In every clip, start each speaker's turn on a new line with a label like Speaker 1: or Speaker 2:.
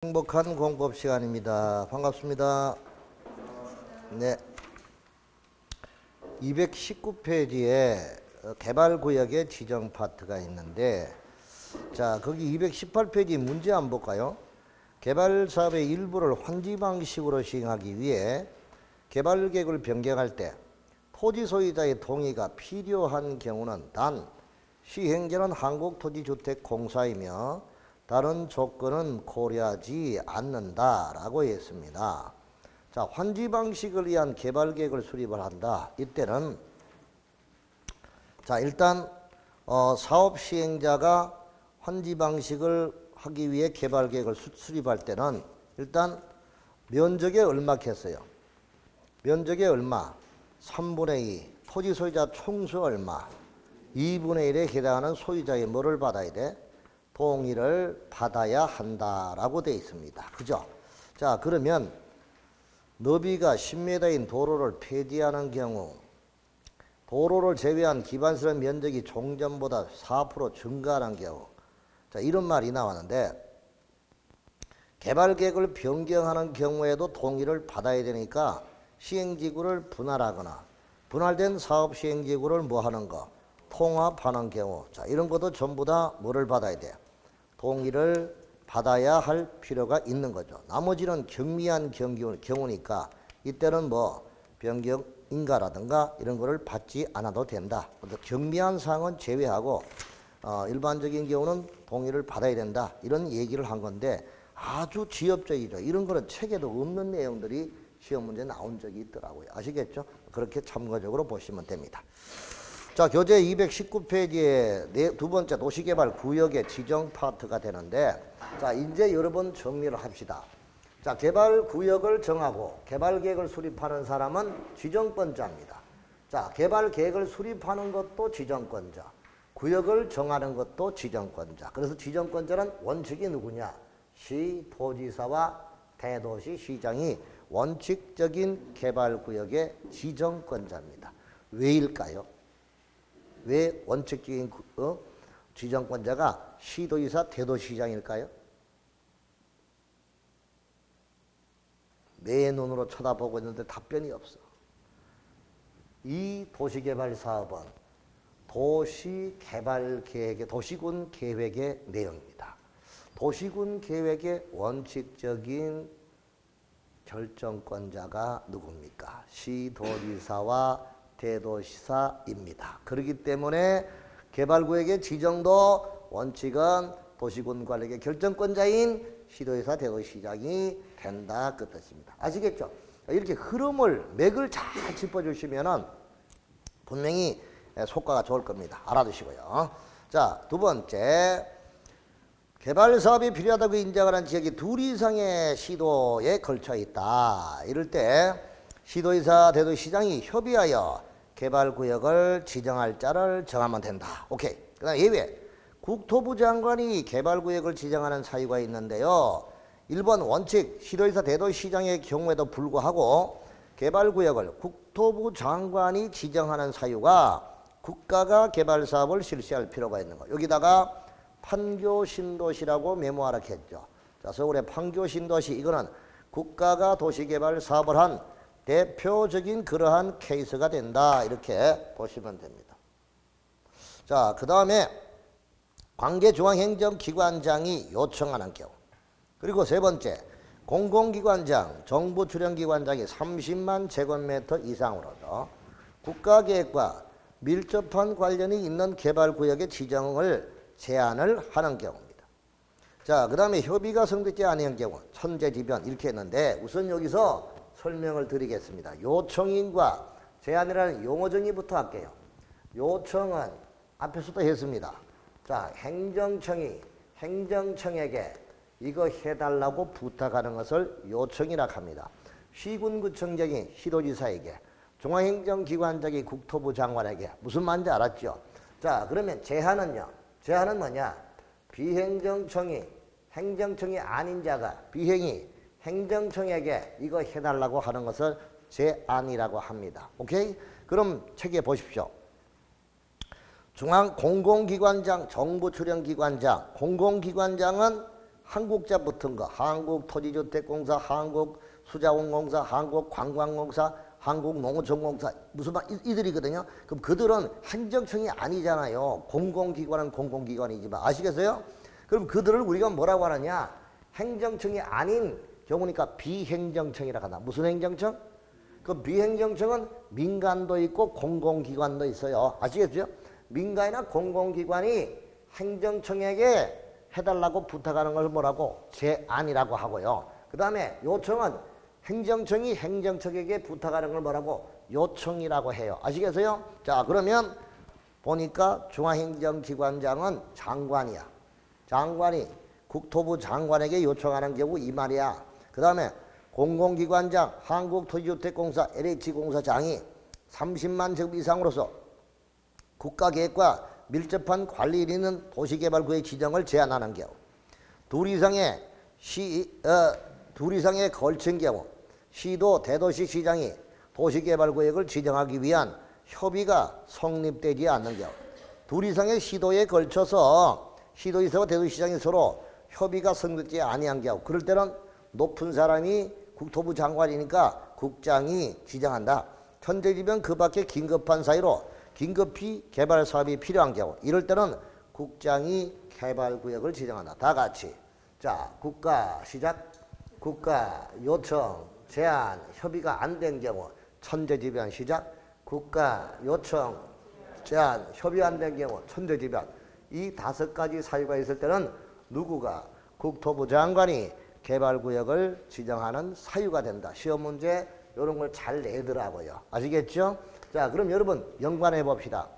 Speaker 1: 행복한 공법 시간입니다. 반갑습니다. 네. 219페이지에 개발구역의 지정 파트가 있는데, 자, 거기 218페이지 문제 한번 볼까요? 개발사업의 일부를 환지 방식으로 시행하기 위해 개발계획을 변경할 때 토지 소유자의 동의가 필요한 경우는 단 시행자는 한국토지주택공사이며 다른 조건은 고려하지 않는다라고 했습니다. 자, 환지 방식을 위한 개발계획을 수립을 한다. 이때는 자, 일단 사업 시행자가 환지 방식을 하기 위해 개발계획을 수립할 때는 일단 면적에 얼마겠어요? 면적에 얼마? 3분의 2. 토지 소유자 총수 얼마? 2분의 1에 해당하는 소유자의 뭐를 받아야 돼? 동의를 받아야 한다라고 되어 있습니다. 그죠? 자, 그러면 너비가 10m인 도로를 폐지하는 경우 도로를 제외한 기반시설 면적이 종전보다 4% 증가하는 경우, 자, 이런 말이 나왔는데 개발계획을 변경하는 경우에도 동의를 받아야 되니까 시행지구를 분할하거나 분할된 사업 시행지구를 뭐 하는 거? 통합하는 경우, 자, 이런 것도 전부 다 뭐를 받아야 돼? 동의를 받아야 할 필요가 있는 거죠. 나머지는 경미한 경우니까 이때는 뭐 변경인가라든가 이런 거를 받지 않아도 된다. 경미한 사항은 제외하고 일반적인 경우는 동의를 받아야 된다. 이런 얘기를 한 건데 아주 지엽적이죠. 이런 거는 책에도 없는 내용들이 시험 문제에 나온 적이 있더라고요. 아시겠죠? 그렇게 참고적으로 보시면 됩니다. 자, 교재 219페이지에 두 번째 도시개발 구역의 지정 파트가 되는데, 자, 이제 여러 번 정리를 합시다. 자, 개발 구역을 정하고 개발 계획을 수립하는 사람은 지정권자입니다. 자, 개발 계획을 수립하는 것도 지정권자, 구역을 정하는 것도 지정권자. 그래서 지정권자는 원칙이 누구냐? 시도지사와 대도시 시장이 원칙적인 개발 구역의 지정권자입니다. 왜일까요? 왜 원칙적인 지정권자가 시도지사, 대도시장일까요? 내 눈으로 쳐다보고 있는데 답변이 없어. 이 도시개발 사업은 도시개발계획의, 도시군 계획의 내용입니다. 도시군 계획의 원칙적인 결정권자가 누굽니까? 시도지사와 대도시사입니다. 그렇기 때문에 개발구역의 지정도 원칙은 도시군 관리의 결정권자인 시도지사, 대도시장이 된다 그 뜻입니다. 아시겠죠? 이렇게 흐름을, 맥을 잘 짚어주시면은 분명히 효과가 좋을 겁니다. 알아두시고요. 자, 두 번째, 개발사업이 필요하다고 인정하는 지역이 둘 이상의 시도에 걸쳐 있다. 이럴 때 시도지사, 대도시장이 협의하여 개발구역을 지정할 자를 정하면 된다. 오케이. 그 다음 예외. 국토부 장관이 개발구역을 지정하는 사유가 있는데요. 1번 원칙 시도지사, 대도시장의 경우에도 불구하고 개발구역을 국토부 장관이 지정하는 사유가 국가가 개발사업을 실시할 필요가 있는 거. 여기다가 판교신도시라고 메모하라 했죠. 자, 서울의 판교신도시, 이거는 국가가 도시개발 사업을 한 대표적인 그러한 케이스가 된다. 이렇게 보시면 됩니다. 자, 그 다음에 관계중앙행정기관장이 요청하는 경우, 그리고 세 번째, 공공기관장, 정부출연기관장이 30만 제곱미터 이상으로도 국가계획과 밀접한 관련이 있는 개발구역의 지정을 제한을 하는 경우입니다. 자, 그 다음에 협의가 성립되지 않은 경우, 천재지변 이렇게 했는데 우선 여기서 설명을 드리겠습니다. 요청인과 제한이라는 용어 정의부터 할게요. 요청은 앞에서도 했습니다. 자, 행정청에게 이거 해달라고 부탁하는 것을 요청이라고 합니다. 시군구청장이 시도지사에게, 중앙행정기관장이 국토부 장관에게. 무슨 말인지 알았죠? 자, 그러면 제한은요? 제한은 뭐냐? 비행정청이, 행정청이 아닌 자가, 비행이 행정청에게 이거 해달라고 하는 것을 제안이라고 합니다. 오케이? 그럼 책에 보십시오. 중앙공공기관장, 정부출연기관장, 공공기관장은 한국자 붙은 거 한국토지주택공사, 한국수자원공사, 한국관광공사, 한국농어촌공사 무슨 막 이들이거든요. 그럼 그들은 행정청이 아니잖아요. 공공기관은 공공기관이지만 아시겠어요? 그럼 그들을 우리가 뭐라고 하느냐? 행정청이 아닌 경우니까 비행정청이라고 한다. 무슨 행정청? 그 비행정청은 민간도 있고 공공기관도 있어요. 아시겠죠? 민간이나 공공기관이 행정청에게 해달라고 부탁하는 걸 뭐라고? 제안이라고 하고요. 그 다음에 요청은 행정청이 행정청에게 부탁하는 걸 뭐라고? 요청이라고 해요. 아시겠어요? 자, 그러면 보니까 중앙행정기관장은 장관이야. 장관이 국토부 장관에게 요청하는 경우 이 말이야. 그 다음에 공공기관장, 한국토지주택공사, LH공사장이 30만 제곱 이상으로서 국가계획과 밀접한 관리일 있는 도시개발구역 지정을 제한하는 경우, 둘 이상의 걸친 경우 시도 대도시 시장이 도시개발구역을 지정하기 위한 협의가 성립되지 않는 경우, 둘 이상의 시도에 걸쳐서 시도지사와 대도시시장이 서로 협의가 성립되지 아니한 경우, 그럴 때는 높은 사람이 국토부 장관이니까 국장이 지정한다. 천재지변 그 밖에 긴급한 사유로 긴급히 개발 사업이 필요한 경우, 이럴 때는 국장이 개발구역을 지정한다. 다 같이. 자, 국가 시작. 국가 요청 제안 협의가 안 된 경우 천재지변 시작. 국가 요청 제안 협의 안 된 경우 천재지변. 이 5가지 사유가 있을 때는 누구가? 국토부 장관이 개발구역을 지정하는 사유가 된다. 시험 문제 이런 걸 잘 내더라고요. 아시겠죠? 자, 그럼 여러분 연관해 봅시다.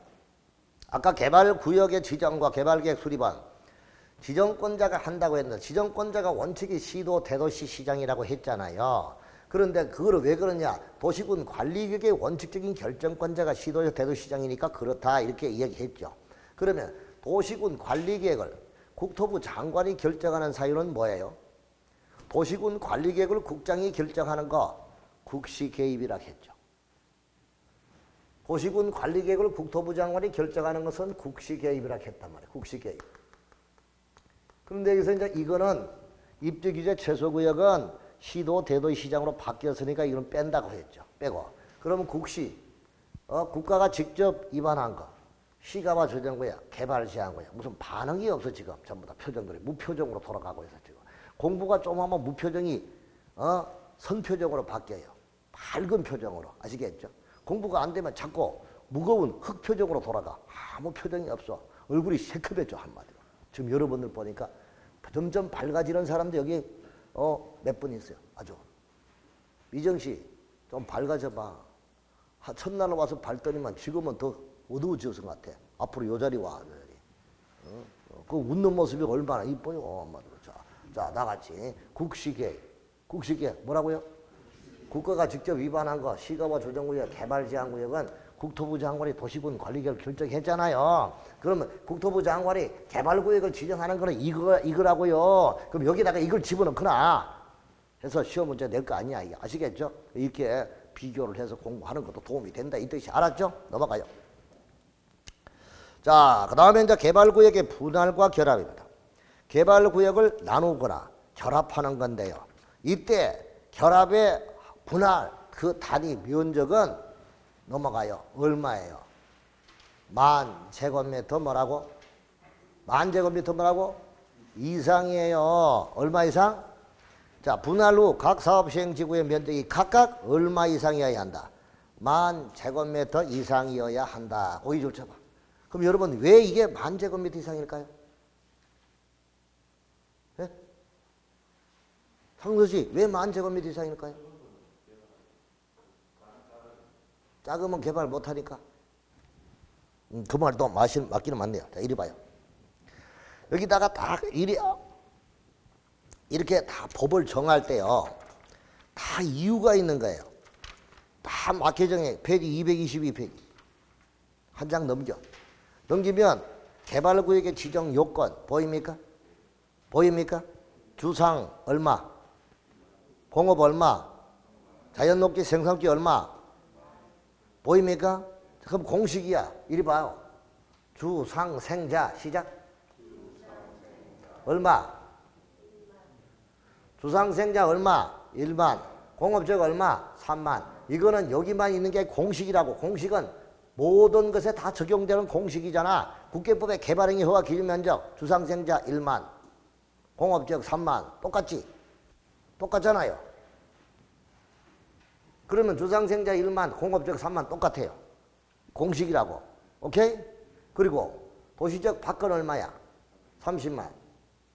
Speaker 1: 아까 개발구역의 지정과 개발계획 수립은 지정권자가 한다고 했는데, 지정권자가 원칙이 시도 대도시 시장이라고 했잖아요. 그런데 그거를 왜 그러냐? 도시군 관리계획의 원칙적인 결정권자가 시도 대도시 시장이니까 그렇다 이렇게 이야기했죠. 그러면 도시군 관리계획을 국토부 장관이 결정하는 사유는 뭐예요? 도시군 관리계획을 국장이 결정하는 거 국시 개입이라고 했죠. 도시군 관리계획을 국토부 장관이 결정하는 것은 국시 개입이라고 했단 말이에요. 국시 개입. 그런데 여기서 이제 이거는 입지규제 최소구역은 시도 대도시장으로 바뀌었으니까 이건 뺀다고 했죠. 빼고. 그러면 국시, 국가가 직접 입안한 거, 시가 봐 조정구역, 개발 제한구역. 무슨 반응이 없어 지금. 전부 다 표정들이 무표정으로 돌아가고 있어 지금. 공부가 좀 하면 무표정이 선표정으로 바뀌어요. 밝은 표정으로. 아시겠죠? 공부가 안 되면 자꾸 무거운 흑표정으로 돌아가. 아무 표정이 없어. 얼굴이 새카매져 한마디로. 지금 여러분들 보니까 점점 밝아지는 사람도 여기 몇 분 있어요. 아주. 미정씨 좀 밝아져봐. 첫날 와서 밝더니만 지금은 더 어두워졌을 것 같아. 앞으로 요 자리 와. 요 자리. 그 웃는 모습이 얼마나 이뻐요. 한마디로. 자, 나같이 국시계획. 국시계획 뭐라고요? 국가가 직접 위반한 거 시가와 조정구역, 개발제한구역은 국토부 장관이 도시군 관리계획을 결정했잖아요. 그러면 국토부 장관이 개발구역을 지정하는 거는 이거라고요. 그럼 여기다가 이걸 집어넣거나 해서 시험 문제 낼 거 아니야. 아시겠죠? 이렇게 비교를 해서 공부하는 것도 도움이 된다. 이 뜻이 알았죠? 넘어가요. 자, 그 다음에 이제 개발구역의 분할과 결합입니다. 개발구역을 나누거나 결합하는 건데요. 이때 결합의 분할 그 단위 면적은 넘어가요. 얼마예요? 10,000제곱미터 뭐라고? 10,000제곱미터 뭐라고? 이상이에요. 얼마 이상? 자, 분할 후 각 사업시행지구의 면적이 각각 얼마 이상이어야 한다? 10,000제곱미터 이상이어야 한다. 거기 줄 쳐봐. 그럼 여러분 왜 이게 10,000제곱미터 이상일까요? 네? 상수씨 왜 10,000제곱미터 이상일까요? 작으면 개발 못하니까. 그 말도 맞기는 맞네요. 자, 이리 봐요. 여기다가 딱 이렇게 다 법을 정할 때요. 다 이유가 있는 거예요. 다 맞게 정해. 페이지 222페이지. 한 장 넘겨. 넘기면 개발구역의 지정 요건 보입니까? 보입니까? 주상 얼마? 공업 얼마? 자연녹지 생산기 얼마? 보입니까? 그럼 공식이야. 이리 봐요. 주상생자 시작. 얼마? 주상생자 얼마? 1만. 공업적 얼마? 3만. 이거는 여기만 있는 게 공식이라고. 공식은 모든 것에 다 적용되는 공식이잖아. 국계법의 개발행위 허가 기준면적 주상생자 1만. 공업적 3만. 똑같지? 똑같잖아요. 그러면 주상생자 1만, 공업적 3만 똑같아요. 공식이라고. 오케이? 그리고 도시적 밖은 얼마야? 30만.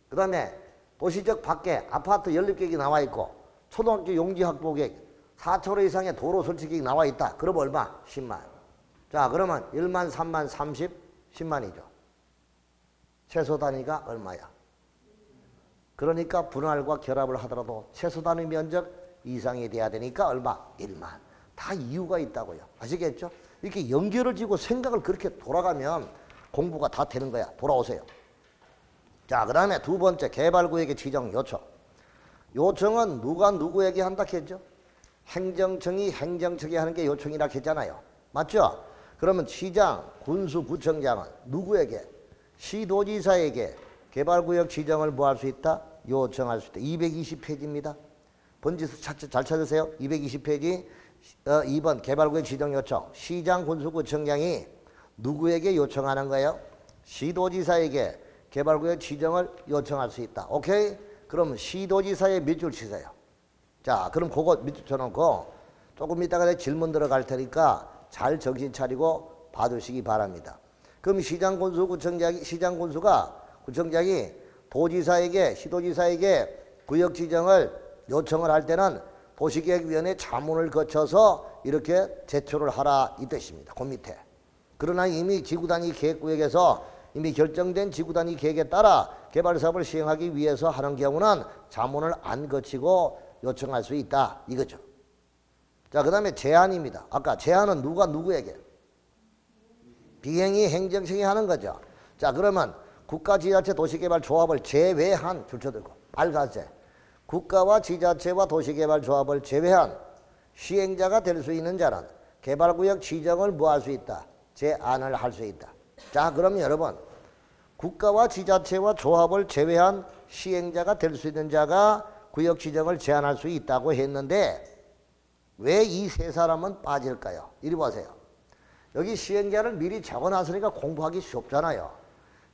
Speaker 1: 그 다음에 도시적 밖에 아파트 연립계획이 나와 있고 초등학교 용지확보계획 4차로 이상의 도로 설치계획이 나와 있다. 그럼 얼마? 10만. 자, 그러면 1만, 3만, 30, 10만이죠. 최소 단위가 얼마야? 그러니까 분할과 결합을 하더라도 최소 단위 면적 이상이 돼야 되니까 얼마? 1만. 다 이유가 있다고요. 아시겠죠? 이렇게 연결을 지고 생각을 그렇게 돌아가면 공부가 다 되는 거야. 돌아오세요. 자, 그 다음에 두 번째 개발구역의 지정 요청. 요청은 누가 누구에게 한다 했죠? 행정청이 행정청이 하는 게 요청이라 했잖아요. 맞죠? 그러면 시장, 군수, 구청장은 누구에게? 시도지사에게 개발구역 지정을 뭐 할 수 있다? 요청할 수 있다. 220페이지입니다. 번지수 잘 찾으세요. 220페이지 2번 개발구역 지정 요청. 시장, 군수, 구청장이 누구에게 요청하는 거예요? 시도지사에게 개발구역 지정을 요청할 수 있다. 오케이? 그럼 시도지사에 밑줄 치세요. 자, 그럼 그거 밑줄 쳐놓고 조금 이따가 내가 질문 들어갈 테니까 잘 정신 차리고 봐주시기 바랍니다. 그럼 시장, 군수, 구청장이, 시장, 군수가, 구청장이 도지사에게, 시도지사에게 구역 지정을 요청을 할 때는 도시계획위원회 자문을 거쳐서 이렇게 제출을 하라 이 뜻입니다. 그 밑에. 그러나 이미 지구단위 계획구역에서 이미 결정된 지구단위 계획에 따라 개발사업을 시행하기 위해서 하는 경우는 자문을 안 거치고 요청할 수 있다 이거죠. 자, 그 다음에 제한입니다. 아까 제한은 누가 누구에게? 비행위 행정청이 하는 거죠. 자, 그러면 국가지자체 도시개발조합을 제외한 줄쳐들고 빨간색 국가와 지자체와 도시개발조합을 제외한 시행자가 될 수 있는 자는 개발구역 지정을 뭐 할 수 있다? 제안을 할 수 있다. 자, 그럼 여러분 국가와 지자체와 조합을 제외한 시행자가 될 수 있는 자가 구역 지정을 제안할 수 있다고 했는데 왜 이 세 사람은 빠질까요? 이리 보세요. 여기 시행자를 미리 적어놨으니까 공부하기 쉽잖아요.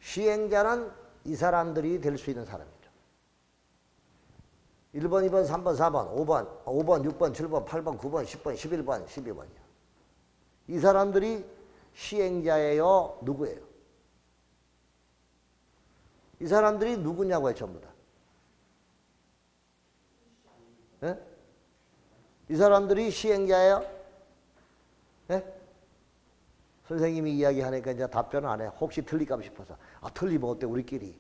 Speaker 1: 시행자는 이 사람들이 될 수 있는 사람이죠. 1번, 2번, 3번, 4번, 5번, 6번, 7번, 8번, 9번, 10번, 11번, 12번이요. 이 사람들이 시행자예요? 누구예요? 이 사람들이 누구냐고요, 전부 다. 네? 이 사람들이 시행자예요? 네? 선생님이 이야기하니까 이제 답변을 안 해. 혹시 틀릴까 싶어서. 아, 틀리면 어때, 우리끼리.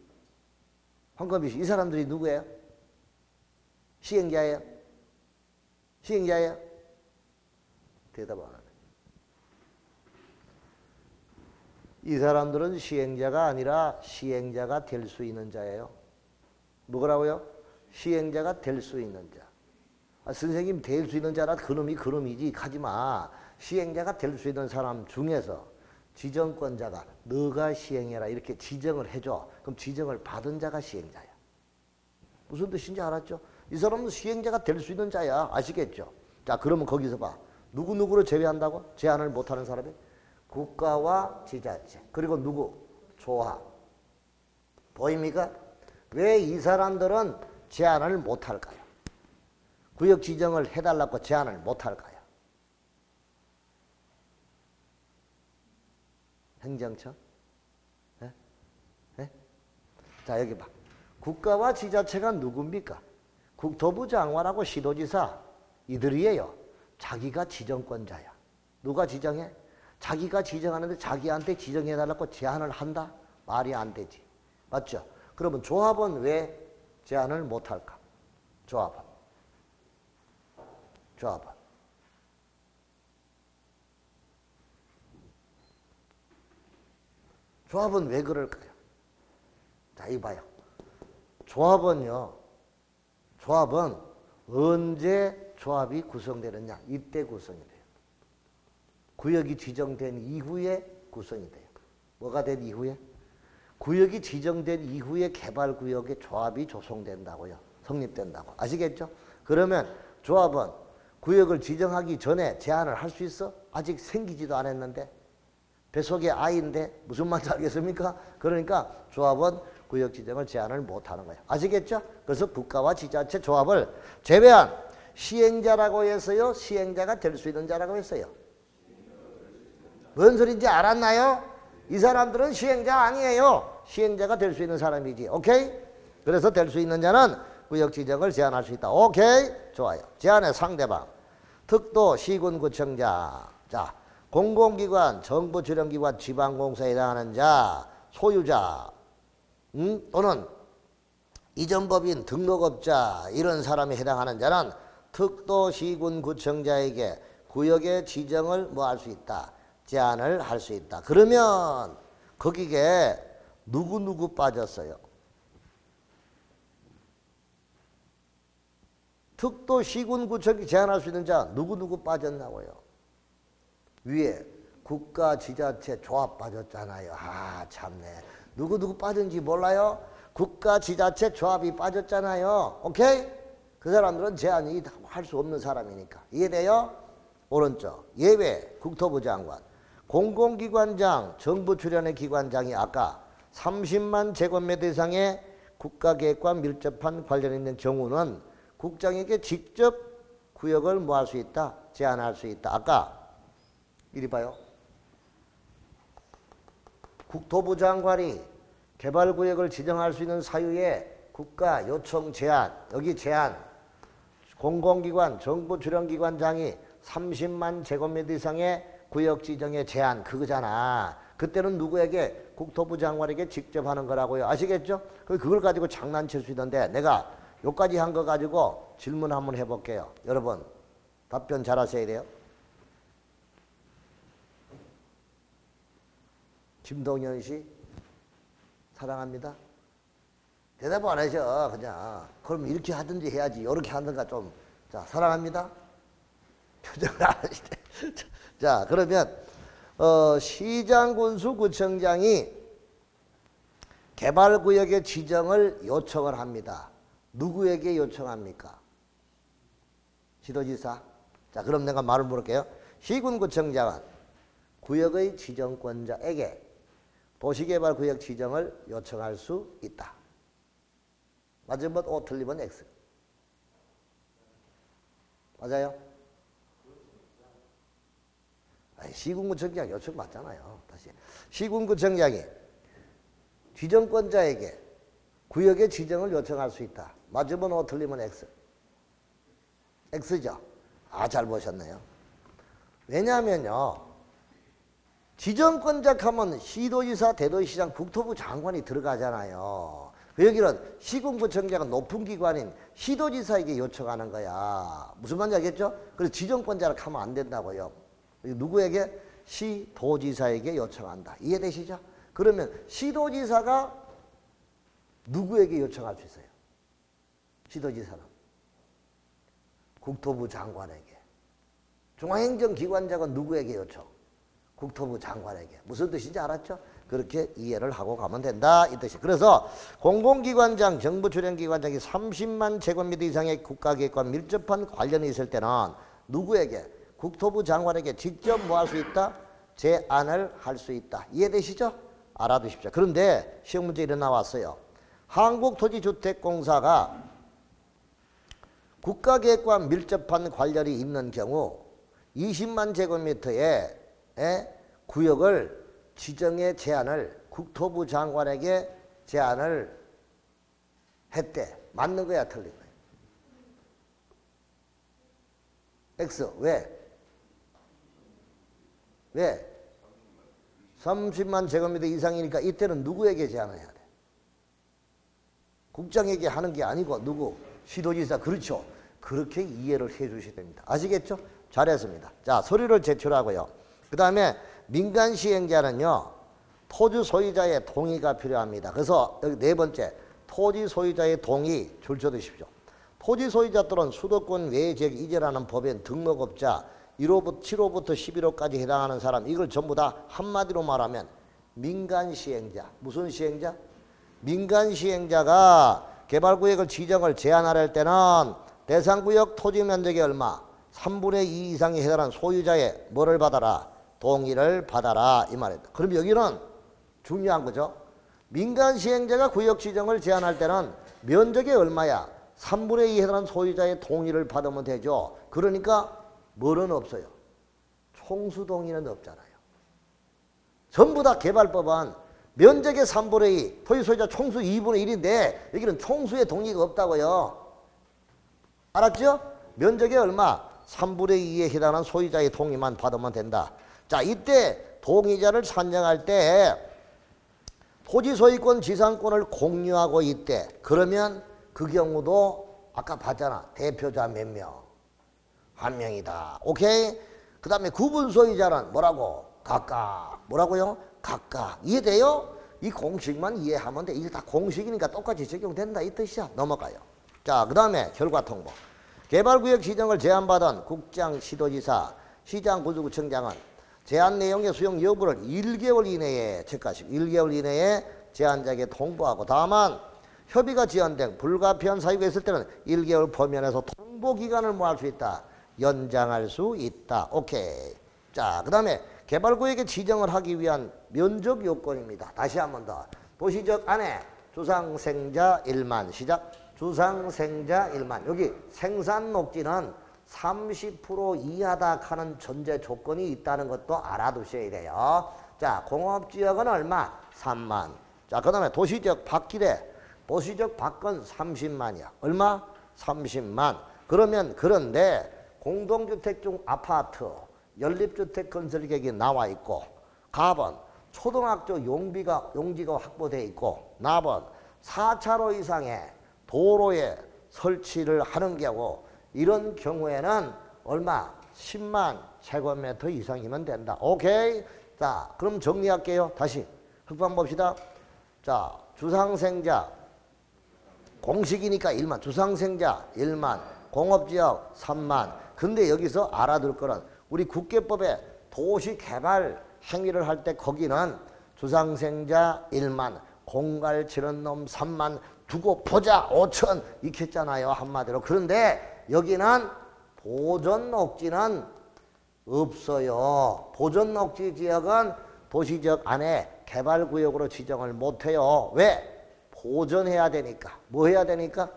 Speaker 1: 황건비 씨, 이 사람들이 누구예요? 시행자예요? 시행자예요? 대답 안 하네. 이 사람들은 시행자가 아니라 시행자가 될 수 있는 자예요. 뭐라고요? 시행자가 될 수 있는 자. 아, 선생님 될 수 있는 자라 그놈이 그놈이지 가지마. 시행자가 될 수 있는 사람 중에서 지정권자가 너가 시행해라 이렇게 지정을 해줘. 그럼 지정을 받은 자가 시행자야. 무슨 뜻인지 알았죠? 이 사람은 시행자가 될 수 있는 자야. 아시겠죠? 자, 그러면 거기서 봐. 누구누구를 제외한다고? 제한을 못하는 사람이? 국가와 지자체. 그리고 누구? 조합. 보입니까? 왜 이 사람들은 제한을 못할까요? 구역 지정을 해달라고 제한을 못할까요? 행정처? 네? 네? 자, 여기 봐. 국가와 지자체가 누굽니까? 국토부 장관하고 시도지사 이들이에요. 자기가 지정권자야. 누가 지정해? 자기가 지정하는데 자기한테 지정해달라고 제안을 한다? 말이 안 되지. 맞죠? 그러면 조합은 왜 제안을 못할까? 조합은. 조합은 왜 그럴까요? 자, 이봐요. 조합은 언제 조합이 구성되느냐? 이때 구성이 돼요. 구역이 지정된 이후에 구성이 돼요. 뭐가 된 이후에? 구역이 지정된 이후에 개발구역의 조합이 조성된다고요. 성립된다고. 아시겠죠? 그러면 조합은 구역을 지정하기 전에 제한을 할 수 있어? 아직 생기지도 않았는데. 뱃속에 아이인데 무슨 말인지 알겠습니까? 그러니까 조합은 구역 지정을 제한을 못하는 거예요. 아시겠죠? 그래서 국가와 지자체 조합을 제외한 시행자라고 해서요. 시행자가 될 수 있는 자라고 했어요. 뭔 소리인지 알았나요? 이 사람들은 시행자 아니에요. 시행자가 될 수 있는 사람이지. 오케이? 그래서 될 수 있는 자는 구역 지정을 제한할 수 있다. 오케이? 좋아요. 제한의 상대방. 특도 시군구청장. 자, 공공기관, 정부 주령기관, 지방공사에 해당하는 자, 소유자, 또는 이전법인, 등록업자 이런 사람에 해당하는 자는 특도 시군구청장에게 구역의 지정을 뭐 할 수 있다. 제한을 할 수 있다. 그러면 거기에 누구 빠졌어요? 특도 시군구청이 제한할 수 있는 자 누구 빠졌나고요? 위에 국가 지자체 조합 빠졌잖아요. 아 참네. 누구 빠진지 몰라요? 국가 지자체 조합이 빠졌잖아요. 오케이? 그 사람들은 제한이 할 수 없는 사람이니까. 이해돼요? 오른쪽 예외 국토부 장관. 공공기관장, 정부 출연의 기관장이 아까 30만 제곱미터 이상의 국가계획과 밀접한 관련 있는 경우는 국장에게 직접 구역을 뭐 할 수 있다? 제한할 수 있다. 아까 이리 봐요. 국토부 장관이 개발구역을 지정할 수 있는 사유에 국가 요청 제한, 여기 제한, 공공기관, 정부 출연기관장이 30만 제곱미터 이상의 구역 지정의 제한 그거잖아. 그때는 누구에게? 국토부 장관에게 직접 하는 거라고요. 아시겠죠? 그걸 가지고 장난칠 수 있는데 내가 요까지 한 거 가지고 질문 한번 해볼게요. 여러분 답변 잘 하셔야 돼요. 김동현 씨 사랑합니다. 대답 안 하셔. 그냥 그럼 이렇게 하든지 해야지. 이렇게 하든가 좀. 자 사랑합니다. 표정을 안 하시네. 자 그러면 시장군수구청장이 개발구역의 지정을 요청을 합니다. 누구에게 요청합니까? 지도지사. 자 그럼 내가 말을 물을게요. 시군구청장은 구역의 지정권자에게 도시개발구역 지정을 요청할 수 있다. 맞으면 O, 틀리면 X. 맞아요? 시군구청장 요청 받잖아요. 다시 시군구청장이 지정권자에게 구역의 지정을 요청할 수 있다. 맞으면 O, 틀리면 X. X죠. 아, 잘 보셨네요. 왜냐하면요. 지정권자 하면 시도지사, 대도시장, 국토부 장관이 들어가잖아요. 여기는 시군구청장은 높은 기관인 시도지사에게 요청하는 거야. 무슨 말인지 알겠죠? 그래서 지정권자를 하면 안 된다고요. 누구에게? 시도지사에게 요청한다. 이해되시죠? 그러면 시도지사가 누구에게 요청할 수 있어요? 시도지사는 국토부 장관에게. 중앙행정기관장은 누구에게 요청? 국토부 장관에게. 무슨 뜻인지 알았죠? 그렇게 이해를 하고 가면 된다 이 뜻이에요. 그래서 공공기관장, 정부출연기관장이 30만 제곱미터 이상의 국가계획과 밀접한 관련이 있을 때는 누구에게? 국토부 장관에게 직접 뭐 할 수 있다? 제안을 할 수 있다. 이해되시죠? 알아두십시오. 그런데 시험 문제 이래 나왔어요. 한국토지주택공사가 국가계획과 밀접한 관련이 있는 경우 20만 제곱미터의 구역을 지정의 제한을 국토부 장관에게 제안을 했대. 맞는 거야, 틀린 거야? X. 왜? 왜? 30만 제곱미터 이상이니까 이때는 누구에게 제안을 해야 돼? 국장에게 하는 게 아니고 누구? 시도지사. 그렇죠. 그렇게 이해를 해 주셔야 됩니다. 아시겠죠? 잘했습니다. 자, 서류를 제출하고요. 그 다음에 민간 시행자는요. 토지 소유자의 동의가 필요합니다. 그래서 여기 네 번째, 토지 소유자의 동의 줄쳐두십시오. 토지 소유자 또는 수도권 외 지역 이전하는 법인 등록업자 7호부터 11호까지 해당하는 사람, 이걸 전부 다 한마디로 말하면 민간 시행자. 무슨 시행자? 민간 시행자가 개발구역을 지정을 제한할 때는 대상구역 토지 면적이 얼마? 3분의 2 이상에 해당하는 소유자의 뭐를 받아라? 동의를 받아라 이 말이다. 그럼 여기는 중요한 거죠. 민간 시행자가 구역 지정을 제한할 때는 면적이 얼마야? 3분의 2에 해당하는 소유자의 동의를 받으면 되죠. 그러니까 뭐는 없어요? 총수 동의는 없잖아요. 전부 다 개발법은 면적의 3분의 2, 토지 소유자 총수 2분의 1인데 여기는 총수의 동의가 없다고요. 알았죠? 면적의 얼마? 3분의 2에 해당하는 소유자의 동의만 받으면 된다. 자, 이때 동의자를 선정할 때 토지 소유권 지상권을 공유하고 있대. 그러면 그 경우도 아까 봤잖아. 대표자 몇 명? 한 명이다. 오케이? 그 다음에 구분 소유자는 뭐라고? 각각. 뭐라고요? 각각. 이해돼요? 이 공식만 이해하면 돼. 이게 다 공식이니까 똑같이 적용된다 이 뜻이야. 넘어가요. 자, 그 다음에 결과 통보. 개발구역 지정을 제한받은 국장, 시도지사, 시장, 구주구청장은 제한 내용의 수용 여부를 1개월 이내에 체크하시고 1개월 이내에 제한자에게 통보하고 다만 협의가 지연된 불가피한 사유가 있을 때는 1개월 범위안에서 통보기간을 뭐 할 수 있다? 연장할 수 있다. 오케이. 자, 그 다음에 개발구역의 지정을 하기 위한 면적 요건입니다. 다시 한 번 더. 도시적 안에 주상생자 1만. 시작. 주상생자 1만. 여기 생산 녹지는 30% 이하다 하는 전제 조건이 있다는 것도 알아두셔야 돼요. 자, 공업지역은 얼마? 3만. 자, 그 다음에 도시적 밖이래. 도시적 밖은 30만이야. 얼마? 30만. 그러면 그런데 공동주택 중 아파트, 연립주택 건설 계획이 나와 있고 갑은 초등학교 용지가 확보되어 있고 납은 4차로 이상의 도로에 설치를 하는 경우 이런 경우에는 얼마? 10만 제곱미터 이상이면 된다. 오케이? 자, 그럼 정리할게요. 다시 흑방 봅시다. 자, 주상생자 공식이니까 1만, 주상생자 1만, 공업지역 3만. 근데 여기서 알아둘 거는 우리 국계법에 도시개발 행위를 할 때 거기는 주상생자 1만, 공갈 치는 놈 3만, 두고 보자 5천 이렇게 했잖아요. 한마디로. 그런데 여기는 보존녹지는 없어요. 보존녹지 지역은 도시지역 안에 개발구역으로 지정을 못해요. 왜? 보존해야 되니까. 뭐 해야 되니까?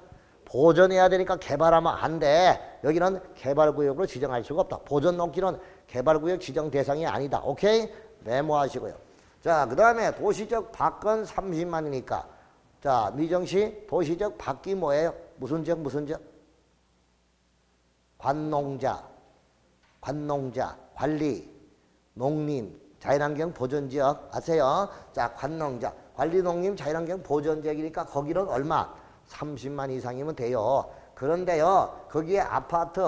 Speaker 1: 보존해야 되니까 개발하면 안 돼. 여기는 개발구역으로 지정할 수가 없다. 보존녹지는 개발구역 지정 대상이 아니다. 오케이? 메모하시고요. 자, 그 다음에 도시적 밖은 30만이니까 자, 미정시 도시적 밖이 뭐예요? 무슨 지역 무슨 지역? 관농자, 관리, 농림, 자연환경 보존지역 아세요? 자, 관농자, 관리, 농림, 자연환경 보존지역이니까 거기는 얼마? 30만 이상이면 돼요. 그런데요, 거기에 아파트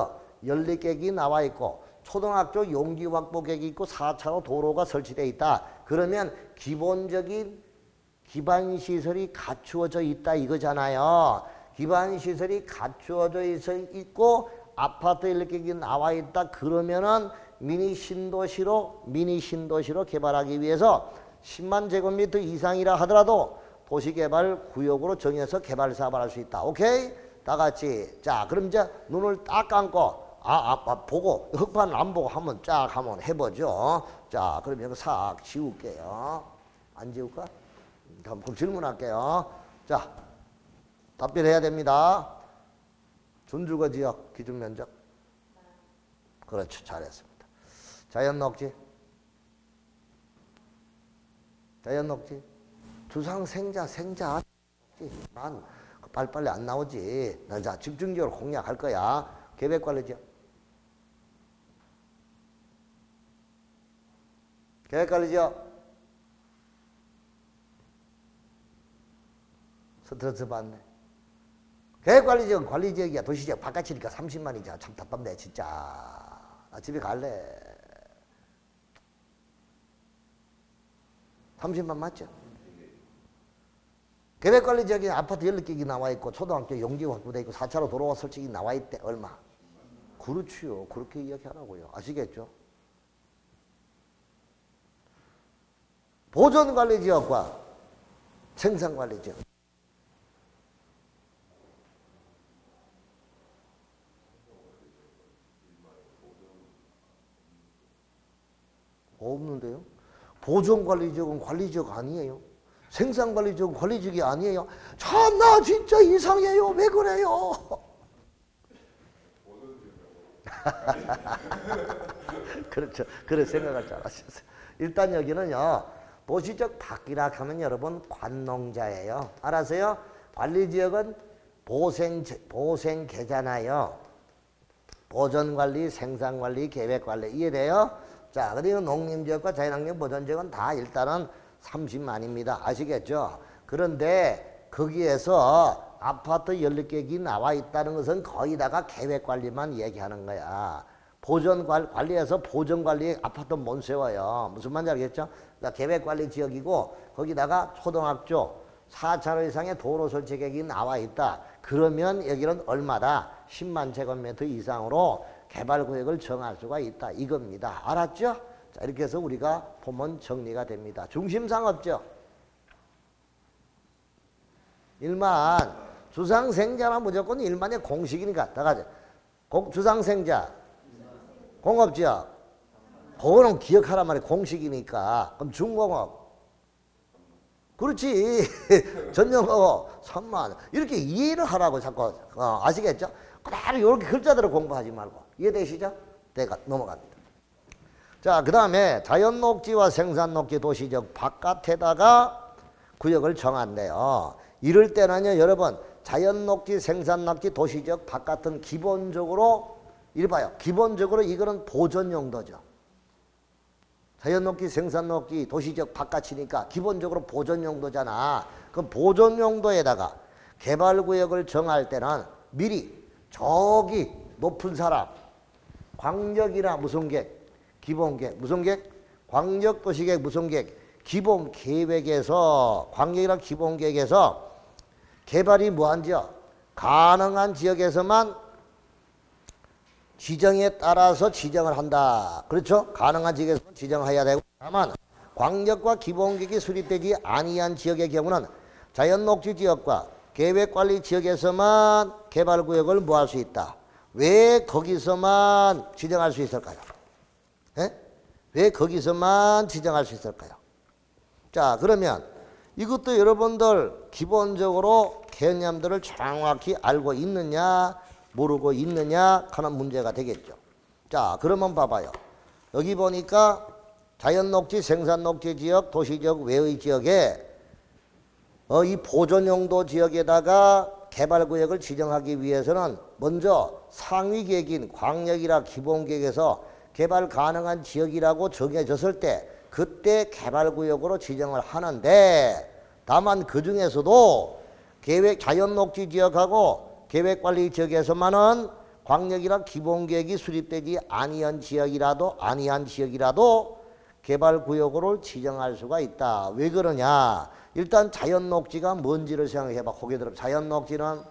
Speaker 1: 연립계획이 나와 있고 초등학교 용지 확보 계획이 있고 4차로 도로가 설치되어 있다. 그러면 기본적인 기반시설이 갖추어져 있다 이거잖아요. 기반시설이 갖추어져 있고 아파트 연립계획이 나와 있다. 그러면은 미니 신도시로 개발하기 위해서 10만 제곱미터 이상이라 하더라도 도시개발 구역으로 정해서 개발 사업을 할 수 있다. 오케이? 다 같이. 자, 그럼 이제 눈을 딱 감고 보고 흑판 안 보고 한번 쫙 한번 해보죠. 자, 그럼 이거 싹 지울게요. 안 지울까? 그럼 질문할게요. 자, 답변해야 됩니다. 준주거 지역 기준 면적. 그렇죠. 잘했습니다. 자연녹지. 주상생자 난 빨리빨리 안 나오지. 난 자 집중적으로 공략할 거야. 계획관리지역. 계획관리지역. 스트레스 받네. 계획관리지역은 관리지역이야. 도시지역 바깥이니까 30만이잖아. 참 답답네 진짜. 나 집에 갈래. 30만 맞죠? 계획관리지역에 아파트 연립계획이 나와 있고 초등학교 용지 확보되어 있고 4차로 도로가 설치기 나와 있대. 얼마? 그렇지요. 그렇게 이야기하라고요. 아시겠죠? 보존관리지역과 생산관리지역. 없는데요. 보존관리지역은 관리지역 아니에요. 생산관리지역은 관리지역이 아니에요. 참나 진짜 이상해요. 왜 그래요? 그렇죠. 그런 생각할 줄 알았어요. 일단 여기는요. 도시적 밖이라 하면 여러분 관농자예요. 알았어요? 관리지역은 보생계잖아요. 보존관리, 생산관리, 계획관리 이해돼요? 자, 그리고 농림지역과 자연환경 보존지역은 다 일단은 30만입니다. 아시겠죠? 그런데 거기에서 아파트 14개기 나와 있다는 것은 거의 다가 계획관리만 얘기하는 거야. 관리에서 보존관리 아파트 못 세워요. 무슨 말인지 알겠죠? 그러니까 계획관리 지역이고 거기다가 초등학교 4차로 이상의 도로 설치 계획이 나와 있다. 그러면 여기는 얼마다? 10만 제곱미터 이상으로 개발구역을 정할 수가 있다. 이겁니다. 알았죠? 자, 이렇게 해서 우리가 보면 정리가 됩니다. 중심상 없죠? 일만 주상생자는 무조건 일만의 공식이니까 다 가자. 주상생자 공업지역 그거는 기억하란 말이야. 공식이니까. 그럼 중공업 그렇지. 전용업 3만 이렇게 이해를 하라고 자꾸 아시겠죠? 그대로 이렇게 글자대로 공부하지 말고 이해되시죠? 내가 넘어갑니다. 자, 그 다음에 자연녹지와 생산녹지 도시적 바깥에다가 구역을 정한대요. 이럴 때는요 여러분 자연녹지 생산녹지 도시적 바깥은 기본적으로 이래봐요. 기본적으로 이거는 보존용도죠. 자연녹지 생산녹지 도시적 바깥이니까 기본적으로 보존용도잖아. 그럼 보존용도에다가 개발구역을 정할 때는 미리 저기 높은 사람 광역이나 무슨 계획 기본 계획 무슨 계획 광역도시계획 무슨 계획 기본 계획에서 광역이나 기본 계획에서 개발이 무한 지역 가능한 지역에서만 지정에 따라서 지정을 한다. 그렇죠? 가능한 지역에서 지정해야 되고 다만 광역과 기본계획이 수립되지 아니한 지역의 경우는 자연녹지 지역과 계획관리 지역에서만 개발구역을 뭐 할 수 있다. 왜 거기서만 지정할 수 있을까요? 에? 왜 거기서만 지정할 수 있을까요? 자, 그러면 이것도 여러분들 기본적으로 개념들을 정확히 알고 있느냐 모르고 있느냐 하는 문제가 되겠죠. 자, 그러면 봐봐요. 여기 보니까 자연녹지 생산녹지 지역 도시적 외의 지역에 이 보존용도 지역에다가 개발구역을 지정하기 위해서는 먼저 상위계획인 광역이라 기본계획에서 개발 가능한 지역이라고 정해졌을 때 그때 개발구역으로 지정을 하는데 다만 그 중에서도 자연녹지 지역하고 계획관리 지역에서만은 광역이나 기본계획이 수립되지 아니한 지역이라도 개발구역으로 지정할 수가 있다. 왜 그러냐? 일단 자연녹지가 뭔지를 생각해봐. 고개 들어. 자연녹지는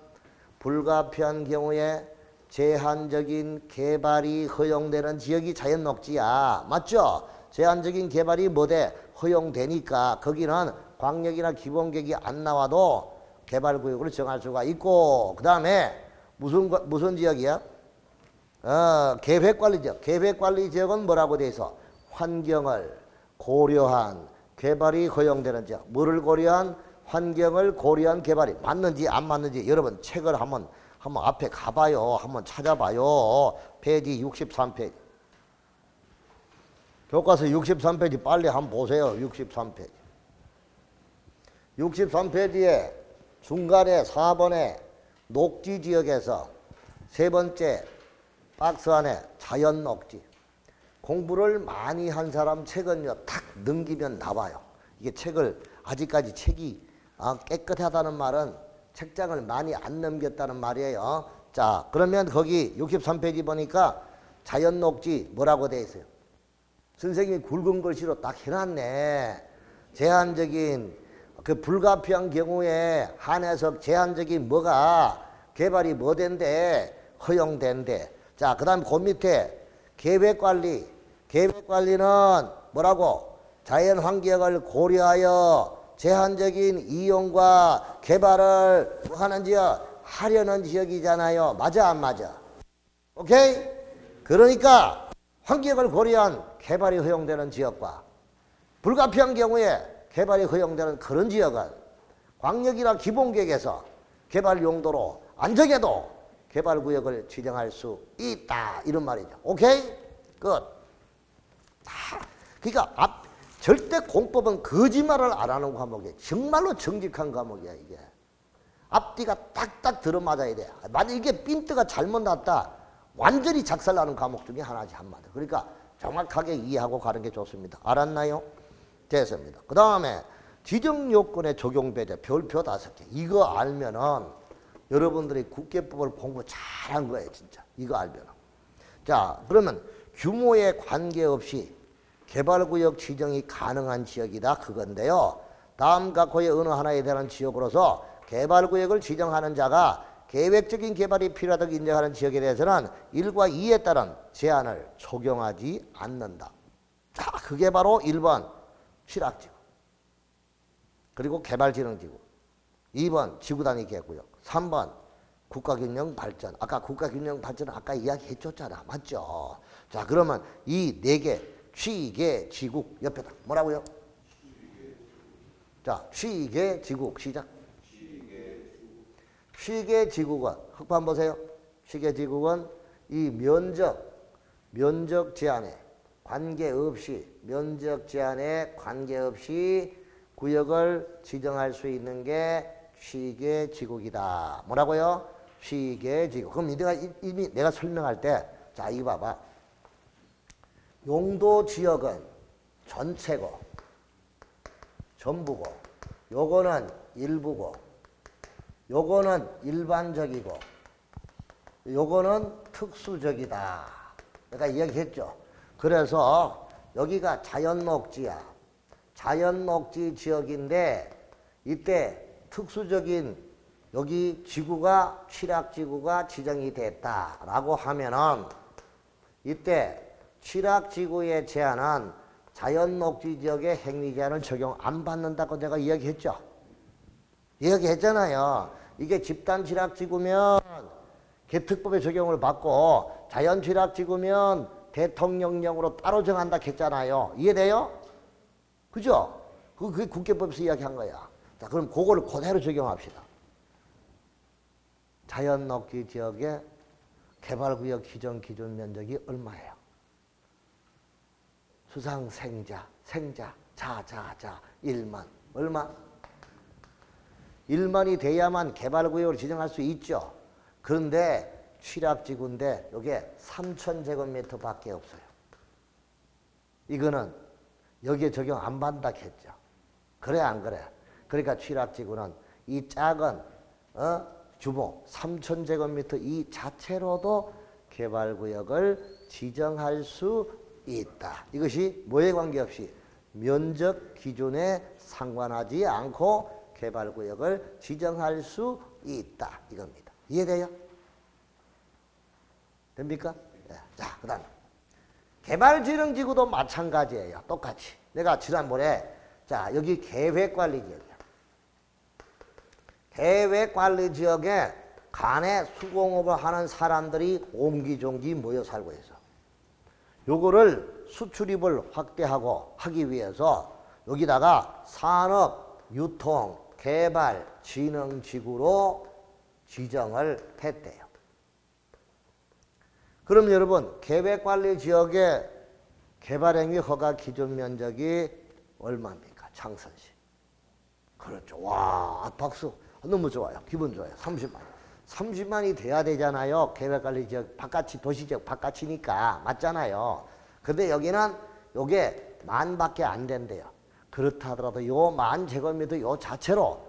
Speaker 1: 불가피한 경우에 제한적인 개발이 허용되는 지역이 자연녹지야. 맞죠? 제한적인 개발이 뭐돼? 허용되니까 거기는 광역이나 기본계획이 안 나와도 개발구역을 정할 수가 있고 그 다음에 무슨 지역이야? 계획관리지역. 계획관리지역은 뭐라고 돼 있어? 환경을 고려한 개발이 허용되는 지역. 뭐를 고려한? 환경을 고려한 개발이 맞는지 안 맞는지 여러분 책을 한번 앞에 가봐요. 한번 찾아봐요. 페이지 63페이지. 교과서 63페이지 빨리 한번 보세요. 63페이지. 63페이지에 중간에 4번에 녹지지역에서 세 번째 박스 안에 자연녹지. 공부를 많이 한 사람 책은요 탁 넘기면 나와요. 이게 책을 아직까지 책이 깨끗하다는 말은 책장을 많이 안 넘겼다는 말이에요. 자, 그러면 거기 63페이지 보니까 자연녹지 뭐라고 돼 있어요? 선생님이 굵은 글씨로 딱 해놨네. 제한적인 그 불가피한 경우에 한해서 제한적인 뭐가 개발이 뭐 된대? 허용된대. 자, 그 다음에 그 밑에 계획관리. 계획관리는 뭐라고? 자연환경을 고려하여 제한적인 이용과 개발을 뭐 하는 지역? 하려는 지역이잖아요. 맞아 안 맞아? 오케이? 그러니까 환경을 고려한 개발이 허용되는 지역과 불가피한 경우에 개발이 허용되는 그런 지역은 광역이나 기본계획에서 개발 용도로 안 정해도 개발구역을 지정할 수 있다. 이런 말이죠. 오케이? 끝. 그러니까 절대 공법은 거짓말을 안 하는 과목이에요. 정말로 정직한 과목이야 이게. 앞뒤가 딱딱 들어맞아야 돼. 만약 이게 핀트가 잘못 났다. 완전히 작살나는 과목 중에 하나지 한마디. 그러니까 정확하게 이해하고 가는 게 좋습니다. 알았나요? 됐습니다. 그 다음에 지정요건의 적용배제 별표 5개. 이거 알면은 여러분들이 국계법을 공부 잘한 거예요. 진짜. 이거 알면은. 자, 그러면 규모에 관계없이 개발구역 지정이 가능한 지역이다. 그건데요. 다음 각호의 어느 하나에 대한 지역으로서 개발구역을 지정하는 자가 계획적인 개발이 필요하다고 인정하는 지역에 대해서는 1과 2에 따른 제한을 적용하지 않는다. 자, 그게 바로 1번 취락지구, 그리고 개발진흥지구, 2번 지구단위계획구역, 3번 국가균형발전. 아까 국가균형발전은 아까 이야기해줬잖아. 맞죠? 자, 그러면 이 4개 취계지국 옆에다 뭐라고요? 자, 취계지국 시작. 취계지국은 흑표 한번 보세요. 취계지국은 이 면적 제한에 관계없이 구역을 지정할 수 있는 게 취계지국이다. 뭐라고요? 취계지국. 그럼 이미 내가 설명할 때, 자, 이거 봐봐. 용도지역은 전체고, 전부고, 요거는 일부고, 요거는 일반적이고, 요거는 특수적이다. 내가 이야기했죠. 그래서 여기가 자연녹지야. 자연녹지 지역인데 이때 특수적인 여기 지구가 취락지구가 지정이 됐다라고 하면은 이때 취락지구의 제한은 자연녹지 지역의 행위 제한을 적용 안 받는다고 내가 이야기했죠. 이야기했잖아요. 이게 집단 취락지구면 개특법의 적용을 받고 자연 취락지구면 대통령령으로 따로 정한다 했잖아요. 이해돼요? 그죠? 그게 국계법에서 이야기한 거야. 자, 그럼 그거를 그대로 적용합시다. 자연녹지 지역의 개발구역 지정 기준 면적이 얼마예요? 수상생자, 자, 1만. 얼마? 1만이 돼야만 개발구역을 지정할 수 있죠. 그런데 취락지구인데 이게 3,000제곱미터 밖에 없어요. 이거는 여기에 적용 안 받는다 했죠. 그래 안 그래? 그러니까 취락지구는 이 작은 규모 3,000제곱미터 이 자체로도 개발구역을 지정할 수 있다. 이것이 뭐에 관계없이 면적 기준에 상관하지 않고 개발구역을 지정할 수 있다. 이겁니다. 이해돼요? 됩니까? 네. 자, 그 다음 개발진흥지구도 마찬가지예요. 똑같이. 내가 지난번에 자 여기 계획관리지역이야. 계획관리지역에 간에 수공업을 하는 사람들이 옹기종기 모여 살고 있어. 요거를 수출입을 확대하고 하기 위해서 여기다가 산업, 유통, 개발, 진흥지구로 지정을 했대요. 그럼 여러분 계획관리지역의 개발행위 허가 기준 면적이 얼마입니까? 창선시. 그렇죠. 와, 박수. 너무 좋아요. 기분 좋아요. 30만. 30만이 돼야 되잖아요. 계획관리지역 바깥이 도시지역 바깥이니까. 맞잖아요. 근데 여기는 요게 만밖에 안 된대요. 그렇다 하더라도 요 10,000제곱미터 요 자체로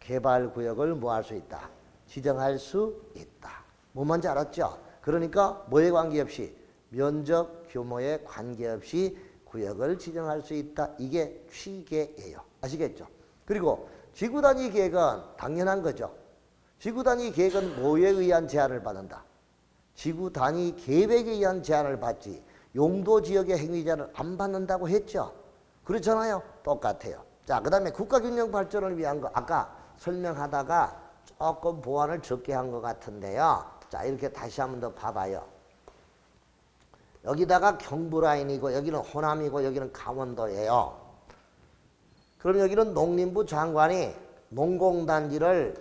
Speaker 1: 개발구역을 뭐 할 수 있다? 지정할 수 있다. 뭐 뭔지 알았죠? 그러니까 뭐에 관계없이 면적 규모에 관계없이 구역을 지정할 수 있다. 이게 취계예요. 아시겠죠? 그리고 지구단위 계획은 당연한 거죠. 지구단위 계획은 뭐에 의한 제한을 받는다? 지구단위 계획에 의한 제한을 받지 용도지역의 행위 제한을 안 받는다고 했죠. 그렇잖아요. 똑같아요. 자, 그 다음에 국가균형 발전을 위한 거 아까 설명하다가 조금 보완을 적게 한 것 같은데요. 자, 이렇게 다시 한 번 더 봐봐요. 여기다가 경부 라인이고 여기는 호남이고 여기는 강원도예요. 그럼 여기는 농림부 장관이 농공단지를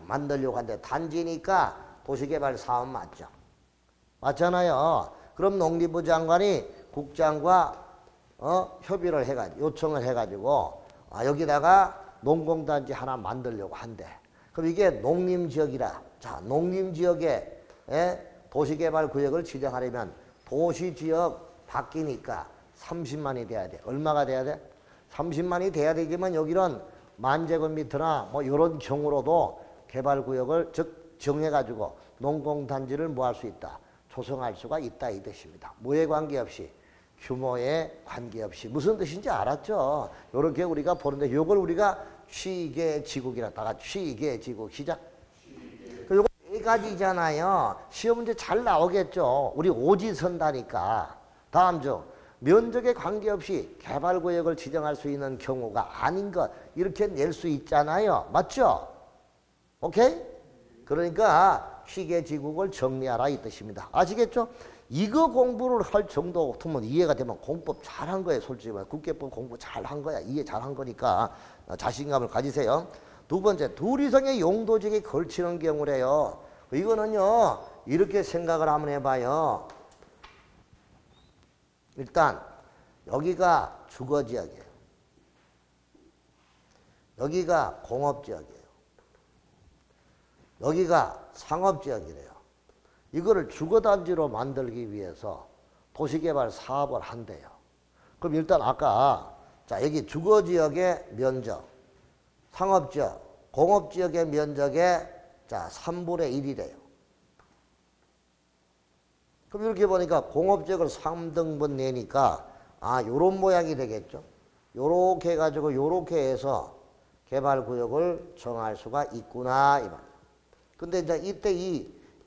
Speaker 1: 만들려고 하는데 단지니까 도시개발 사업 맞죠? 맞잖아요. 그럼 농림부 장관이 국장과 협의를 해가지고 요청을 해가지고 여기다가 농공단지 하나 만들려고 한대. 그럼 이게 농림지역이라. 자, 농림지역에 도시개발구역을 지정하려면 도시지역 바뀌니까 30만이 돼야 돼. 얼마가 돼야 돼? 30만이 돼야 되지만 여기는 만제곱미터나 뭐 이런 경우로도 개발구역을 즉 정해가지고 농공단지를 뭐 할 수 있다. 조성할 수가 있다 이 뜻입니다. 뭐에 관계없이 규모에 관계없이 무슨 뜻인지 알았죠? 이렇게 우리가 보는데 이걸 우리가 취계지국이라다가 취계지국 시작. 그리고 네 가지잖아요. 시험 문제 잘 나오겠죠. 우리 오지선다니까. 다음 주 면적에 관계없이 개발구역을 지정할 수 있는 경우가 아닌 것 이렇게 낼 수 있잖아요. 맞죠? 오케이? 그러니까 취계지국을 정리하라 이 뜻입니다. 아시겠죠? 이거 공부를 할 정도 같으면 이해가 되면 공법 잘한 거예요. 솔직히 말해. 국계법 공부 잘한 거야. 이해 잘한 거니까 자신감을 가지세요. 두 번째, 둘 이상의 용도지역에 걸치는 경우래요. 이거는요. 이렇게 생각을 한번 해봐요. 일단 여기가 주거지역이에요. 여기가 공업지역이에요. 여기가 상업지역이래요. 이거를 주거단지로 만들기 위해서 도시개발 사업을 한대요. 그럼 일단 아까 자 여기 주거지역의 면적, 상업지역, 공업지역의 면적의 자 3분의 1이래요. 그럼 이렇게 보니까 공업지역을 3등분 내니까 요런 모양이 되겠죠. 요렇게 해가지고 요렇게 해서 개발구역을 정할 수가 있구나 이 말이에요. 근데 이제 이때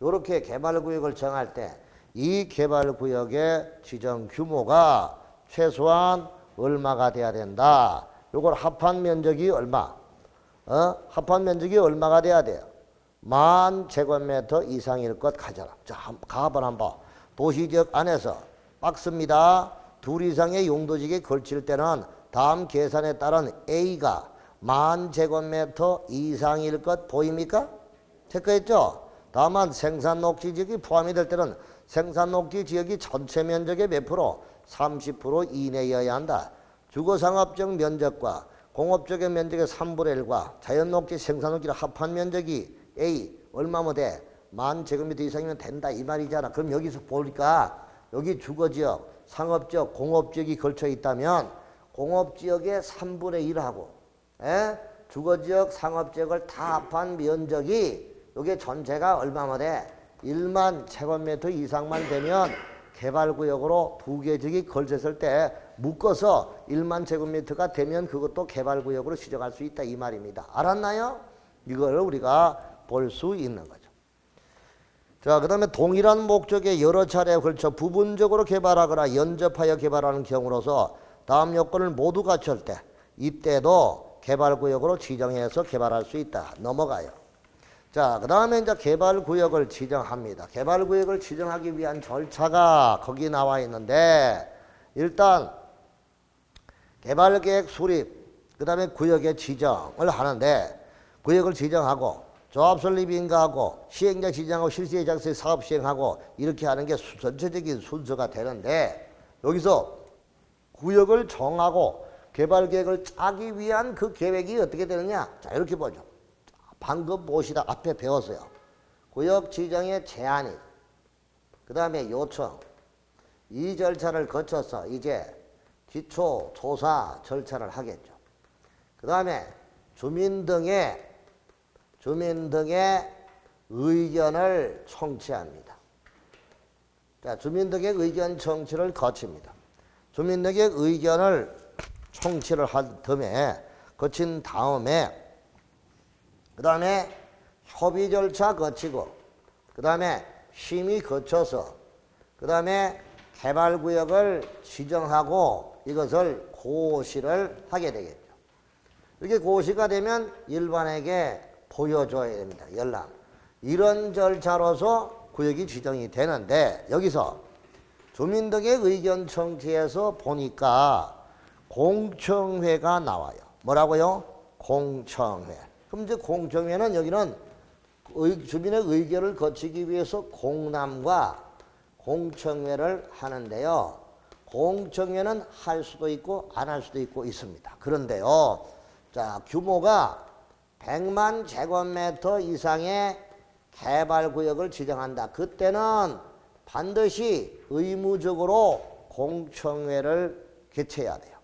Speaker 1: 요렇게 개발구역을 정할 때 이 개발구역의 지정 규모가 최소한 얼마가 돼야 된다. 요걸 합한 면적이 얼마? 합한 면적이 얼마가 돼야 돼요? 10,000제곱미터 이상일 것 가져라. 자, 가번 한번. 도시지역 안에서 박스입니다. 둘 이상의 용도지역에 걸칠 때는 다음 계산에 따른 A가 10,000제곱미터 이상일 것 보입니까? 체크했죠? 다만 생산녹지 지역이 포함이 될 때는 생산녹지 지역이 전체 면적의 몇 프로? 30% 이내여야 한다. 주거상업적 면적과 공업적의 면적의 3분의 1과 자연녹지 생산녹지를 합한 면적이 A 얼마면 돼? 10,000제곱미터 이상이면 된다 이 말이잖아. 그럼 여기서 보니까 여기 주거지역, 상업지역, 공업지역이 걸쳐 있다면 공업지역의 3분의 1하고 주거지역, 상업지역을 다 합한 면적이 이게 전체가 얼마면 돼? 10,000제곱미터 이상만 되면 개발구역으로 두 개 지역이 걸쳤을 때 묶어서 10,000제곱미터가 되면 그것도 개발구역으로 지정할 수 있다 이 말입니다. 알았나요? 이걸 우리가 볼 수 있는 거죠. 자, 그 다음에 동일한 목적에 여러 차례에 걸쳐 부분적으로 개발하거나 연접하여 개발하는 경우로서 다음 요건을 모두 갖출 때 이때도 개발구역으로 지정해서 개발할 수 있다. 넘어가요. 자, 그 다음에 이제 개발구역을 지정합니다. 개발구역을 지정하기 위한 절차가 거기 나와 있는데 일단 개발계획 수립, 그 다음에 구역의 지정을 하는데 구역을 지정하고 조합 설립인가하고 시행자 지정하고 실시에 작성해 사업 시행하고 이렇게 하는 게 전체적인 순서가 되는데 여기서 구역을 정하고 개발계획을 짜기 위한 그 계획이 어떻게 되느냐? 자, 이렇게 보죠. 방금 보시다 앞에 배웠어요. 구역 지정의 제안이, 그 다음에 요청, 이 절차를 거쳐서 이제 기초 조사 절차를 하겠죠. 그 다음에 주민 등의 의견을 청취합니다. 자, 주민 등의 의견 청취를 거칩니다. 주민 등의 의견을 청취를 거친 다음에 그 다음에 협의 절차 거치고 그 다음에 심의 거쳐서 그 다음에 개발구역을 지정하고 이것을 고시를 하게 되겠죠. 이렇게 고시가 되면 일반에게 보여줘야 됩니다. 연락. 이런 절차로서 구역이 지정이 되는데 여기서 주민 등의 의견 청취해서 보니까 공청회가 나와요. 뭐라고요? 공청회. 그럼 이제 공청회는 여기는 주민의 의견을 거치기 위해서 공람과 공청회를 하는데요. 공청회는 할 수도 있고 안 할 수도 있고 있습니다. 그런데요. 자, 규모가 100만 제곱미터 이상의 개발구역을 지정한다. 그때는 반드시 의무적으로 공청회를 개최해야 돼요.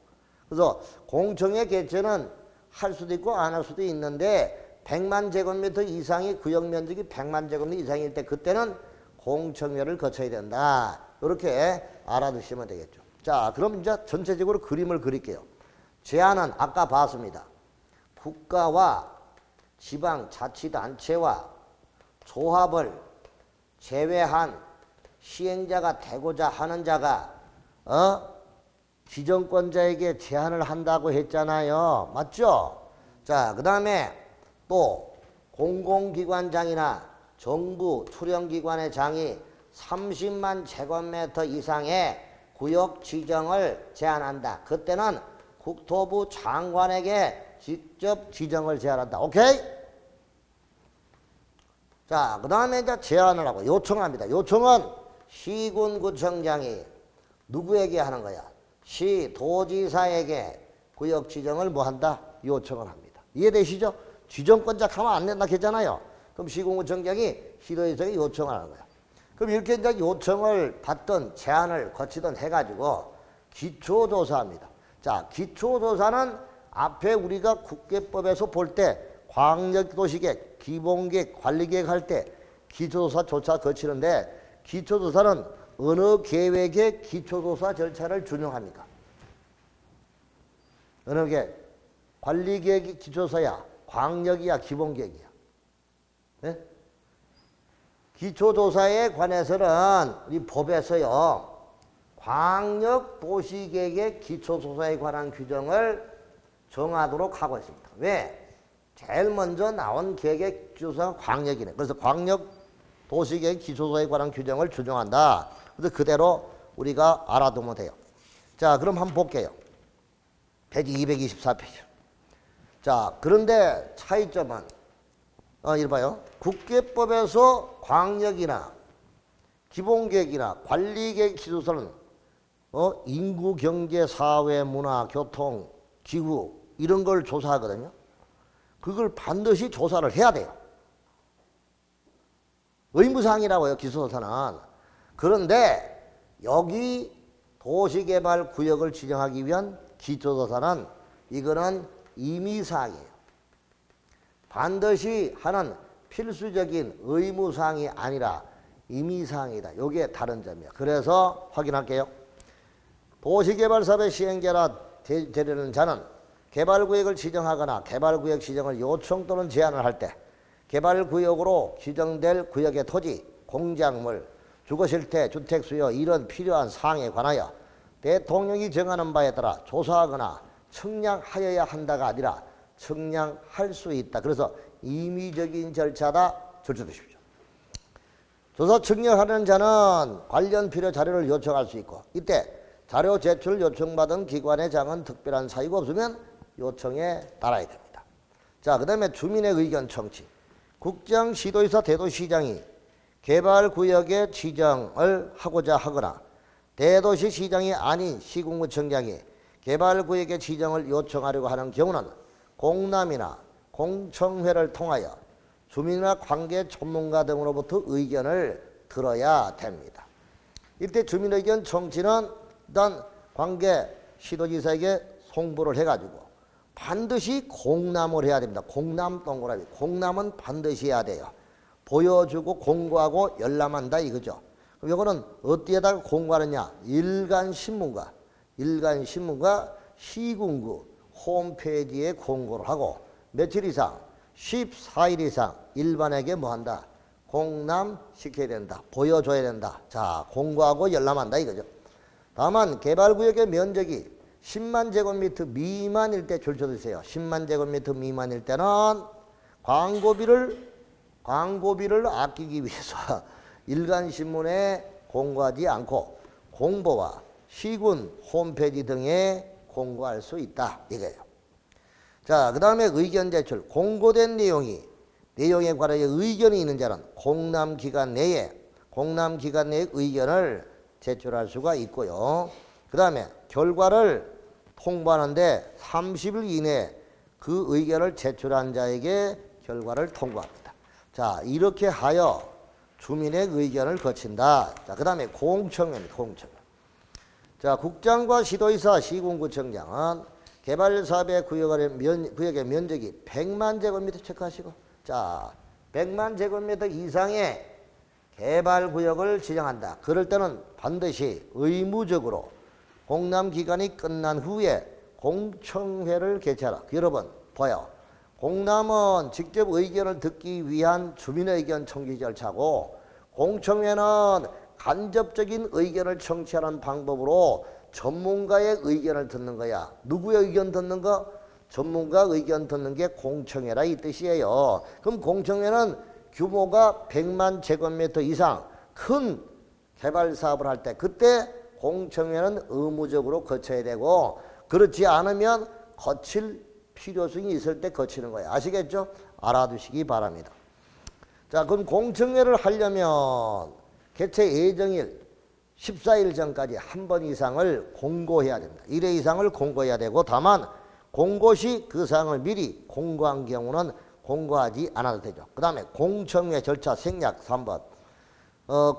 Speaker 1: 그래서 공청회 개최는 할 수도 있고 안 할 수도 있는데 100만 제곱미터 이상의 구역 면적이 100만 제곱미터 이상일 때 그때는 공청회를 거쳐야 된다. 이렇게 알아두시면 되겠죠. 자, 그럼 이제 전체적으로 그림을 그릴게요. 제한은 아까 봤습니다. 국가와 지방자치단체와 조합을 제외한 시행자가 되고자 하는 자가 지정권자에게 제한을 한다고 했잖아요. 맞죠? 자, 그 다음에 또 공공기관장이나 정부 출연기관의 장이 30만 제곱미터 이상의 구역 지정을 제한한다. 그때는 국토부 장관에게 직접 지정을 제한한다. 오케이? 자, 그 다음에 이제 제안을 하고 요청합니다. 요청은 시군구청장이 누구에게 하는 거야? 시도지사에게 구역 지정을 뭐 한다? 요청을 합니다. 이해되시죠? 지정권자 가만 안 낸다 했잖아요. 그럼 시군구청장이 시도지사에게 요청을 하는 거야. 그럼 이렇게 이제 요청을 받든 제안을 거치든 해가지고 기초조사합니다. 자, 기초조사는 앞에 우리가 국계법에서 볼 때 광역도시계획, 기본계획, 관리계획 할 때 기초조사 거치는데 기초조사는 어느 계획의 기초조사 절차를 준용합니까? 어느 계획? 관리계획이 기초조사야? 광역이야? 기본계획이야? 네? 기초조사에 관해서는 우리 법에서요. 광역도시계획의 기초조사에 관한 규정을 정하도록 하고 있습니다. 왜? 제일 먼저 나온 계획의 기초조사가 광역이네. 그래서 광역도시계획 기초조사에 관한 규정을 준용한다. 그래서 그대로 우리가 알아두면 돼요. 자, 그럼 한번 볼게요. 페이지 224페이지. 자, 그런데 차이점은 이리 봐요. 국계법에서 광역이나 기본계획이나 관리계획 기초조사는 인구, 경제, 사회, 문화, 교통, 기후 이런 걸 조사하거든요. 그걸 반드시 조사를 해야 돼요. 의무사항이라고요. 기초조사는. 그런데 여기 도시개발구역을 지정하기 위한 기초조사는 이거는 임의사항이에요. 반드시 하는 필수적인 의무사항이 아니라 임의사항이다. 이게 다른 점이에요. 그래서 확인할게요. 도시개발사업의 시행자라 되려는 자는 개발구역을 지정하거나 개발구역 지정을 요청 또는 제안을 할 때 개발구역으로 지정될 구역의 토지, 공작물, 주거실태, 주택수요 이런 필요한 사항에 관하여 대통령이 정하는 바에 따라 조사하거나 측량하여야 한다가 아니라 측량할 수 있다. 그래서 임의적인 절차다. 줄여두십시오. 조사 측량하는 자는 관련 필요 자료를 요청할 수 있고 이때 자료 제출 요청받은 기관의 장은 특별한 사유가 없으면 요청에 따라야 됩니다. 자, 그 다음에 주민의 의견 청취. 국장, 시도지사, 대도시장이 개발구역의 지정을 하고자 하거나 대도시 시장이 아닌 시군구청장이 개발구역의 지정을 요청하려고 하는 경우는 공람이나 공청회를 통하여 주민이나 관계 전문가 등으로부터 의견을 들어야 됩니다. 이때 주민의견 청취는 일단 관계 시도지사에게 송부를 해가지고 반드시 공람을 해야 됩니다. 공람 동그라미. 공람은 반드시 해야 돼요. 보여주고 공고하고 열람한다 이거죠. 그럼 이거는 어디에다가 공고하느냐? 일간신문과 시군구 홈페이지에 공고를 하고 며칠 이상 14일 이상 일반에게 뭐한다? 공람시켜야 된다. 보여줘야 된다. 자, 공고하고 열람한다 이거죠. 다만 개발구역의 면적이 10만 제곱미터 미만일 때 줄쳐주세요. 10만 제곱미터 미만일 때는 광고비를 아끼기 위해서 일간신문에 공고하지 않고 공보와 시군 홈페이지 등에 공고할 수 있다 이거예요. 자, 그 다음에 의견 제출. 공고된 내용에 관하여 의견이 있는 자는 공람기간 내에 의견을 제출할 수가 있고요. 그 다음에 결과를 통보하는데 30일 이내에 그 의견을 제출한 자에게 결과를 통보합니다. 자, 이렇게 하여 주민의 의견을 거친다. 자, 그 다음에 공청회입니다. 공청회. 자, 국장과 시도의사, 시군구청장은 개발사업의 구역의 면적이 100만 제곱미터 체크하시고, 자, 100만 제곱미터 이상의 개발구역을 지정한다. 그럴 때는 반드시 의무적으로 공람기간이 끝난 후에 공청회를 개최하라. 여러분 봐요. 공람은 직접 의견을 듣기 위한 주민의견 청취 절차고, 공청회는 간접적인 의견을 청취하는 방법으로 전문가의 의견을 듣는 거야. 누구의 의견 듣는 거? 전문가 의견 듣는 게 공청회라 이 뜻이에요. 그럼 공청회는 규모가 100만 제곱미터 이상 큰 개발 사업을 할 때 그때 공청회는 의무적으로 거쳐야 되고, 그렇지 않으면 거칠 필요성이 있을 때 거치는 거예요. 아시겠죠? 알아두시기 바랍니다. 자, 그럼 공청회를 하려면 개최 예정일 14일 전까지 한 번 이상을 공고해야 됩니다. 1회 이상을 공고해야 되고, 다만 공고 시 그 사항을 미리 공고한 경우는 공고하지 않아도 되죠. 그 다음에 공청회 절차 생략 3번.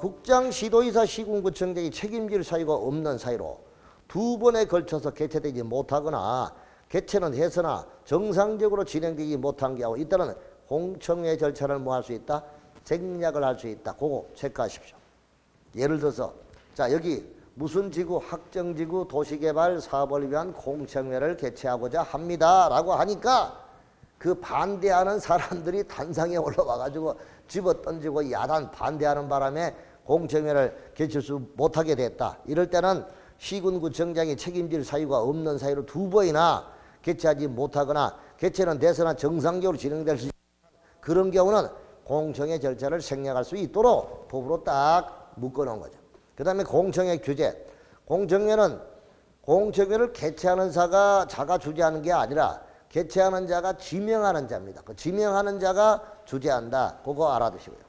Speaker 1: 국장, 시도의사, 시군구청장이 책임질 사유가 없는 사유로 두 번에 걸쳐서 개최되지 못하거나 개최는 해서나 정상적으로 진행되지 못한 경우, 이때는 공청회 절차를 뭐 할 수 있다? 생략을 할 수 있다. 그거 체크하십시오. 예를 들어서 자, 여기 무슨 지구, 확정지구 도시개발 사업을 위한 공청회를 개최하고자 합니다 라고 하니까 그 반대하는 사람들이 단상에 올라와가지고 집어던지고 야단 반대하는 바람에 공청회를 개최할 수 못하게 됐다. 이럴 때는 시군구청장이 책임질 사유가 없는 사유로 두 번이나 개최하지 못하거나 개최는 돼서나 정상적으로 진행될 수 있는 그런 경우는 공청회 절차를 생략할 수 있도록 법으로 딱 묶어놓은 거죠. 그 다음에 공청회 규제. 공청회를 개최하는 자가 주재하는 게 아니라 개최하는 자가 지명하는 자입니다. 그 지명하는 자가 주재한다. 그거 알아두시고요.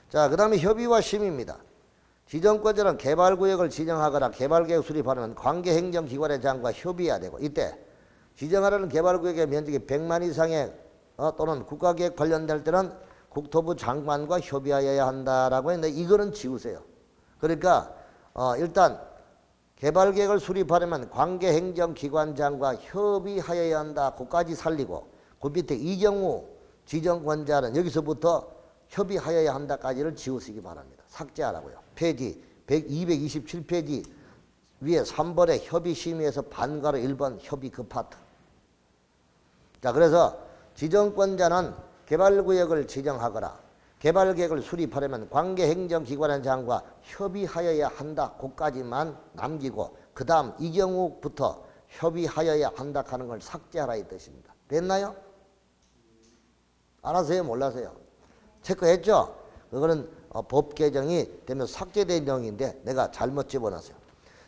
Speaker 1: 자, 그 다음에 협의와 심의입니다. 지정권자는 개발구역을 지정하거나 개발계획 수립하는 관계행정기관의 장과 협의해야 되고, 이때 지정하려는 개발구역의 면적이 100만 이상의 또는 국가계획 관련될 때는 국토부 장관과 협의하여야 한다라고 했는데, 이거는 지우세요. 그러니까 일단 개발계획을 수립하려면 관계행정기관장과 협의하여야 한다. 그까지 살리고, 그 밑에 이 경우 지정권자는 여기서부터 협의하여야 한다까지를 지우시기 바랍니다. 삭제하라고요. 페이지 227페이지 위에 3번에 협의심의에서 반가로 1번 협의 그 파트. 자, 그래서 지정권자는 개발구역을 지정하거나 개발계획을 수립하려면 관계행정기관의 장과 협의하여야 한다. 그까지만 남기고, 그 다음 이 경우부터 협의하여야 한다 하는 걸 삭제하라 이 뜻입니다. 됐나요? 알아서요? 몰라서요? 체크했죠? 그거는 법 개정이 되면 삭제된 내용인데 내가 잘못 집어넣었어요.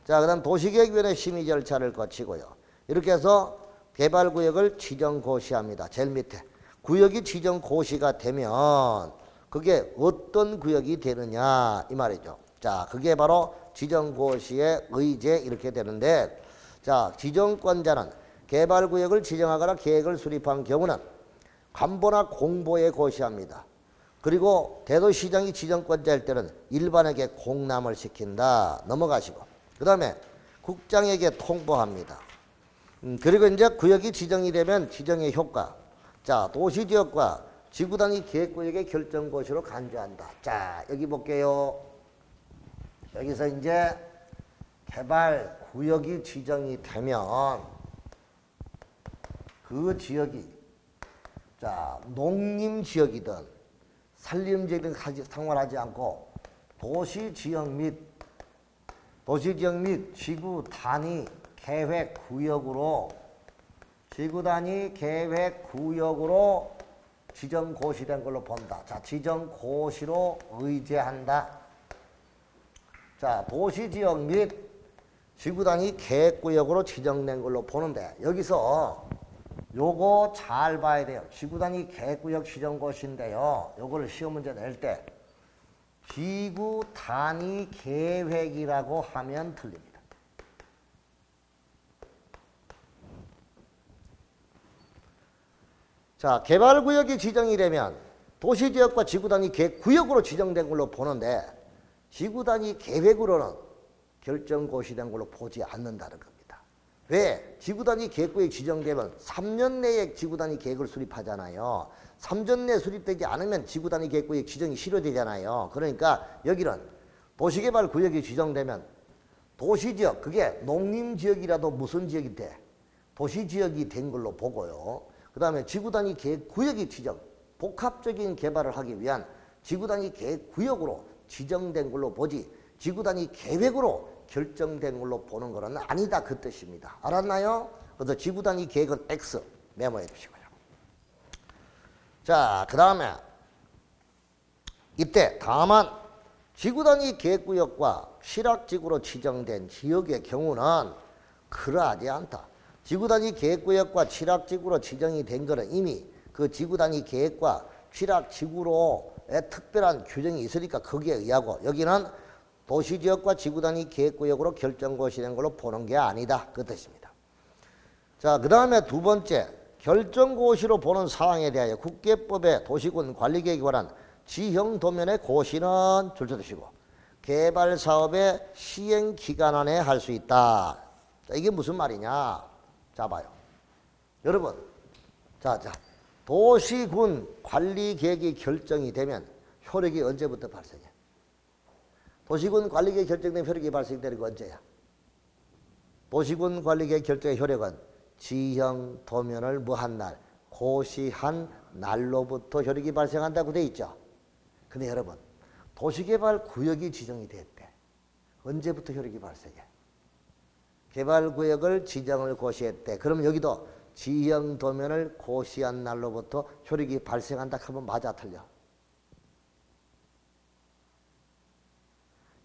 Speaker 1: 자, 그 다음 도시계획위원회 심의 절차를 거치고요. 이렇게 해서 개발구역을 지정고시합니다. 제일 밑에. 구역이 지정고시가 되면 그게 어떤 구역이 되느냐 이 말이죠. 자, 그게 바로 지정고시의 의제 이렇게 되는데, 자, 지정권자는 개발구역을 지정하거나 계획을 수립한 경우는 간보나 공보에 고시합니다. 그리고 대도시장이 지정권자일 때는 일반에게 공람을 시킨다. 넘어가시고, 그 다음에 국장에게 통보합니다. 그리고 이제 구역이 지정이 되면 지정의 효과. 자, 도시지역과 지구단위 계획구역의 결정고시로 간주한다. 자, 여기 볼게요. 여기서 이제 개발구역이 지정이 되면 그 지역이, 자, 농림지역이든 산림지역이든 상관하지 않고 도시지역 및 지구단위 계획구역으로 지정고시된 걸로 본다. 자, 지정고시로 의제한다. 자, 도시지역 및 지구단위 계획구역으로 지정된 걸로 보는데 여기서 요거 잘 봐야 돼요. 지구단위 계획구역 지정곳인데요. 요거를 시험 문제 낼 때 지구단위 계획이라고 하면 틀립니다. 자, 개발구역이 지정이 되면 도시지역과 지구단위 계획구역으로 지정된 걸로 보는데 지구단위 계획으로는 결정곳이 된 걸로 보지 않는다는 겁니다. 왜? 지구단위 계획구역이 지정되면 3년 내에 지구단위 계획을 수립하잖아요. 3년 내에 수립되지 않으면 지구단위 계획구역 지정이 실효되잖아요. 그러니까 여기는 도시개발구역이 지정되면 도시지역, 그게 농림지역이라도 무슨 지역이 돼? 도시지역이 된 걸로 보고요. 그 다음에 지구단위 계획구역이 지정, 복합적인 개발을 하기 위한 지구단위 계획구역으로 지정된 걸로 보지 지구단위 계획으로 결정된 걸로 보는 것은 아니다 그 뜻입니다. 알았나요? 그래서 지구단위 계획은 X 메모해 주시고요. 자, 그 다음에 이때 다만 지구단위 계획구역과 실학지구로 지정된 지역의 경우는 그러하지 않다. 지구단위 계획구역과 실학지구로 지정이 된 것은 이미 그 지구단위 계획과 실학지구로의 특별한 규정이 있으니까 거기에 의하고 여기는 도시지역과 지구단위 계획구역으로 결정곳이 된 걸로 보는 게 아니다 그 뜻입니다. 자, 그 다음에 두 번째 결정고시로 보는 사항에 대하여 국계법의 도시군 관리계획에 관한 지형도면의 고시는 줄쳐 두시고 개발사업의 시행기간 안에 할 수 있다. 자, 이게 무슨 말이냐? 자, 봐요. 여러분, 자, 도시군 관리계획이 결정이 되면 효력이 언제부터 발생해? 도시군 관리계획 결정된 효력이 발생되는 거 언제야? 도시군 관리계획 결정의 효력은 지형 도면을 뭐한 날, 고시한 날로부터 효력이 발생한다고 돼 있죠. 근데 여러분, 도시개발구역이 지정이 됐대. 언제부터 효력이 발생해? 개발구역을 지정을 고시했대. 그럼 여기도 지형 도면을 고시한 날로부터 효력이 발생한다 하면 맞아 틀려?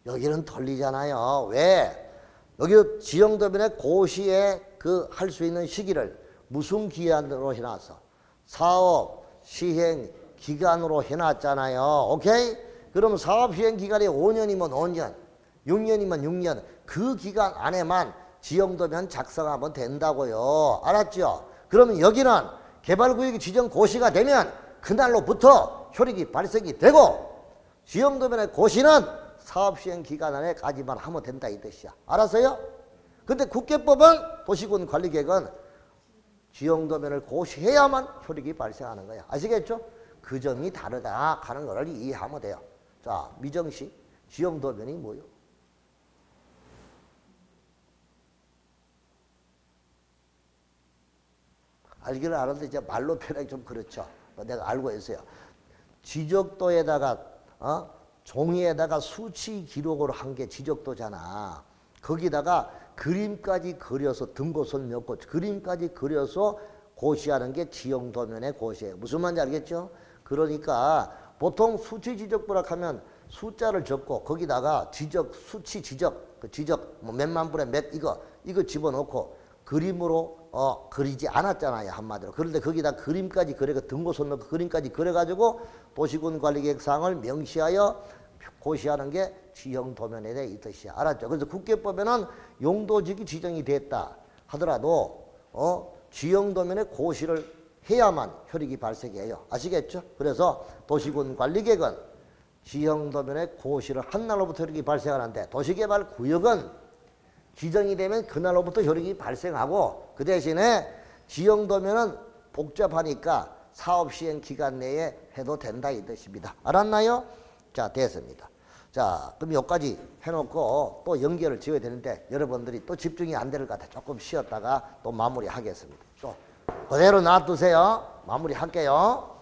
Speaker 1: 여기는 틀리잖아요. 왜? 여기 지형 도면의 고시에 그 할 수 있는 시기를 무슨 기간으로 해놨어? 사업 시행 기간으로 해놨잖아요. 오케이? 그럼 사업 시행 기간이 5년이면 5년, 6년이면 6년 그 기간 안에만 지형도면 작성하면 된다고요. 알았죠? 그러면 여기는 개발구역이 지정 고시가 되면 그날로부터 효력이 발생이 되고 지형도면의 고시는 사업시행 기간 안에까지만 하면 된다 이 뜻이야. 알았어요? 근데 국계법은 도시군 관리계획은 지형도면을 고시해야만 효력이 발생하는 거야. 아시겠죠? 그 점이 다르다 하는 것을 이해하면 돼요. 자, 미정씨, 지형도면이 뭐요? 알기는 아는데 이제 말로 표현하기 좀 그렇죠. 내가 알고 있어요. 지적도에다가 종이에다가 수치 기록으로 한 게 지적도잖아. 거기다가 그림까지 그려서 등고선 몇 그림까지 그려서 고시하는 게 지형도면의 고시예요. 무슨 말인지 알겠죠? 그러니까 보통 수치 지적부라 하면 숫자를 적고 거기다가 지적, 수치 지적, 그 지적 뭐 몇만 분의 몇 이거 집어넣고 그림으로 그리지 않았잖아요. 한마디로. 그런데 거기다 그림까지 그려가 등고선 넣고 그림까지 그려가지고 도시군 관리계획사항을 명시하여 고시하는 게 지형도면에 대해 이 뜻이야. 알았죠? 그래서 국계법에는 용도지역이 지정이 됐다 하더라도 지형도면에 고시를 해야만 효력이 발생해요. 아시겠죠? 그래서 도시군 관리계획은 지형도면에 고시를 한 날로부터 효력이 발생하는데 도시개발구역은 지정이 되면 그날로부터 효력이 발생하고 그 대신에 지형도면은 복잡하니까 사업시행 기간 내에 해도 된다 이 뜻입니다. 알았나요? 자, 됐습니다. 자, 그럼 여기까지 해놓고 또 연결을 지어야 되는데 여러분들이 또 집중이 안 될 것 같아. 조금 쉬었다가 또 마무리하겠습니다. 또 그대로 놔두세요. 마무리할게요.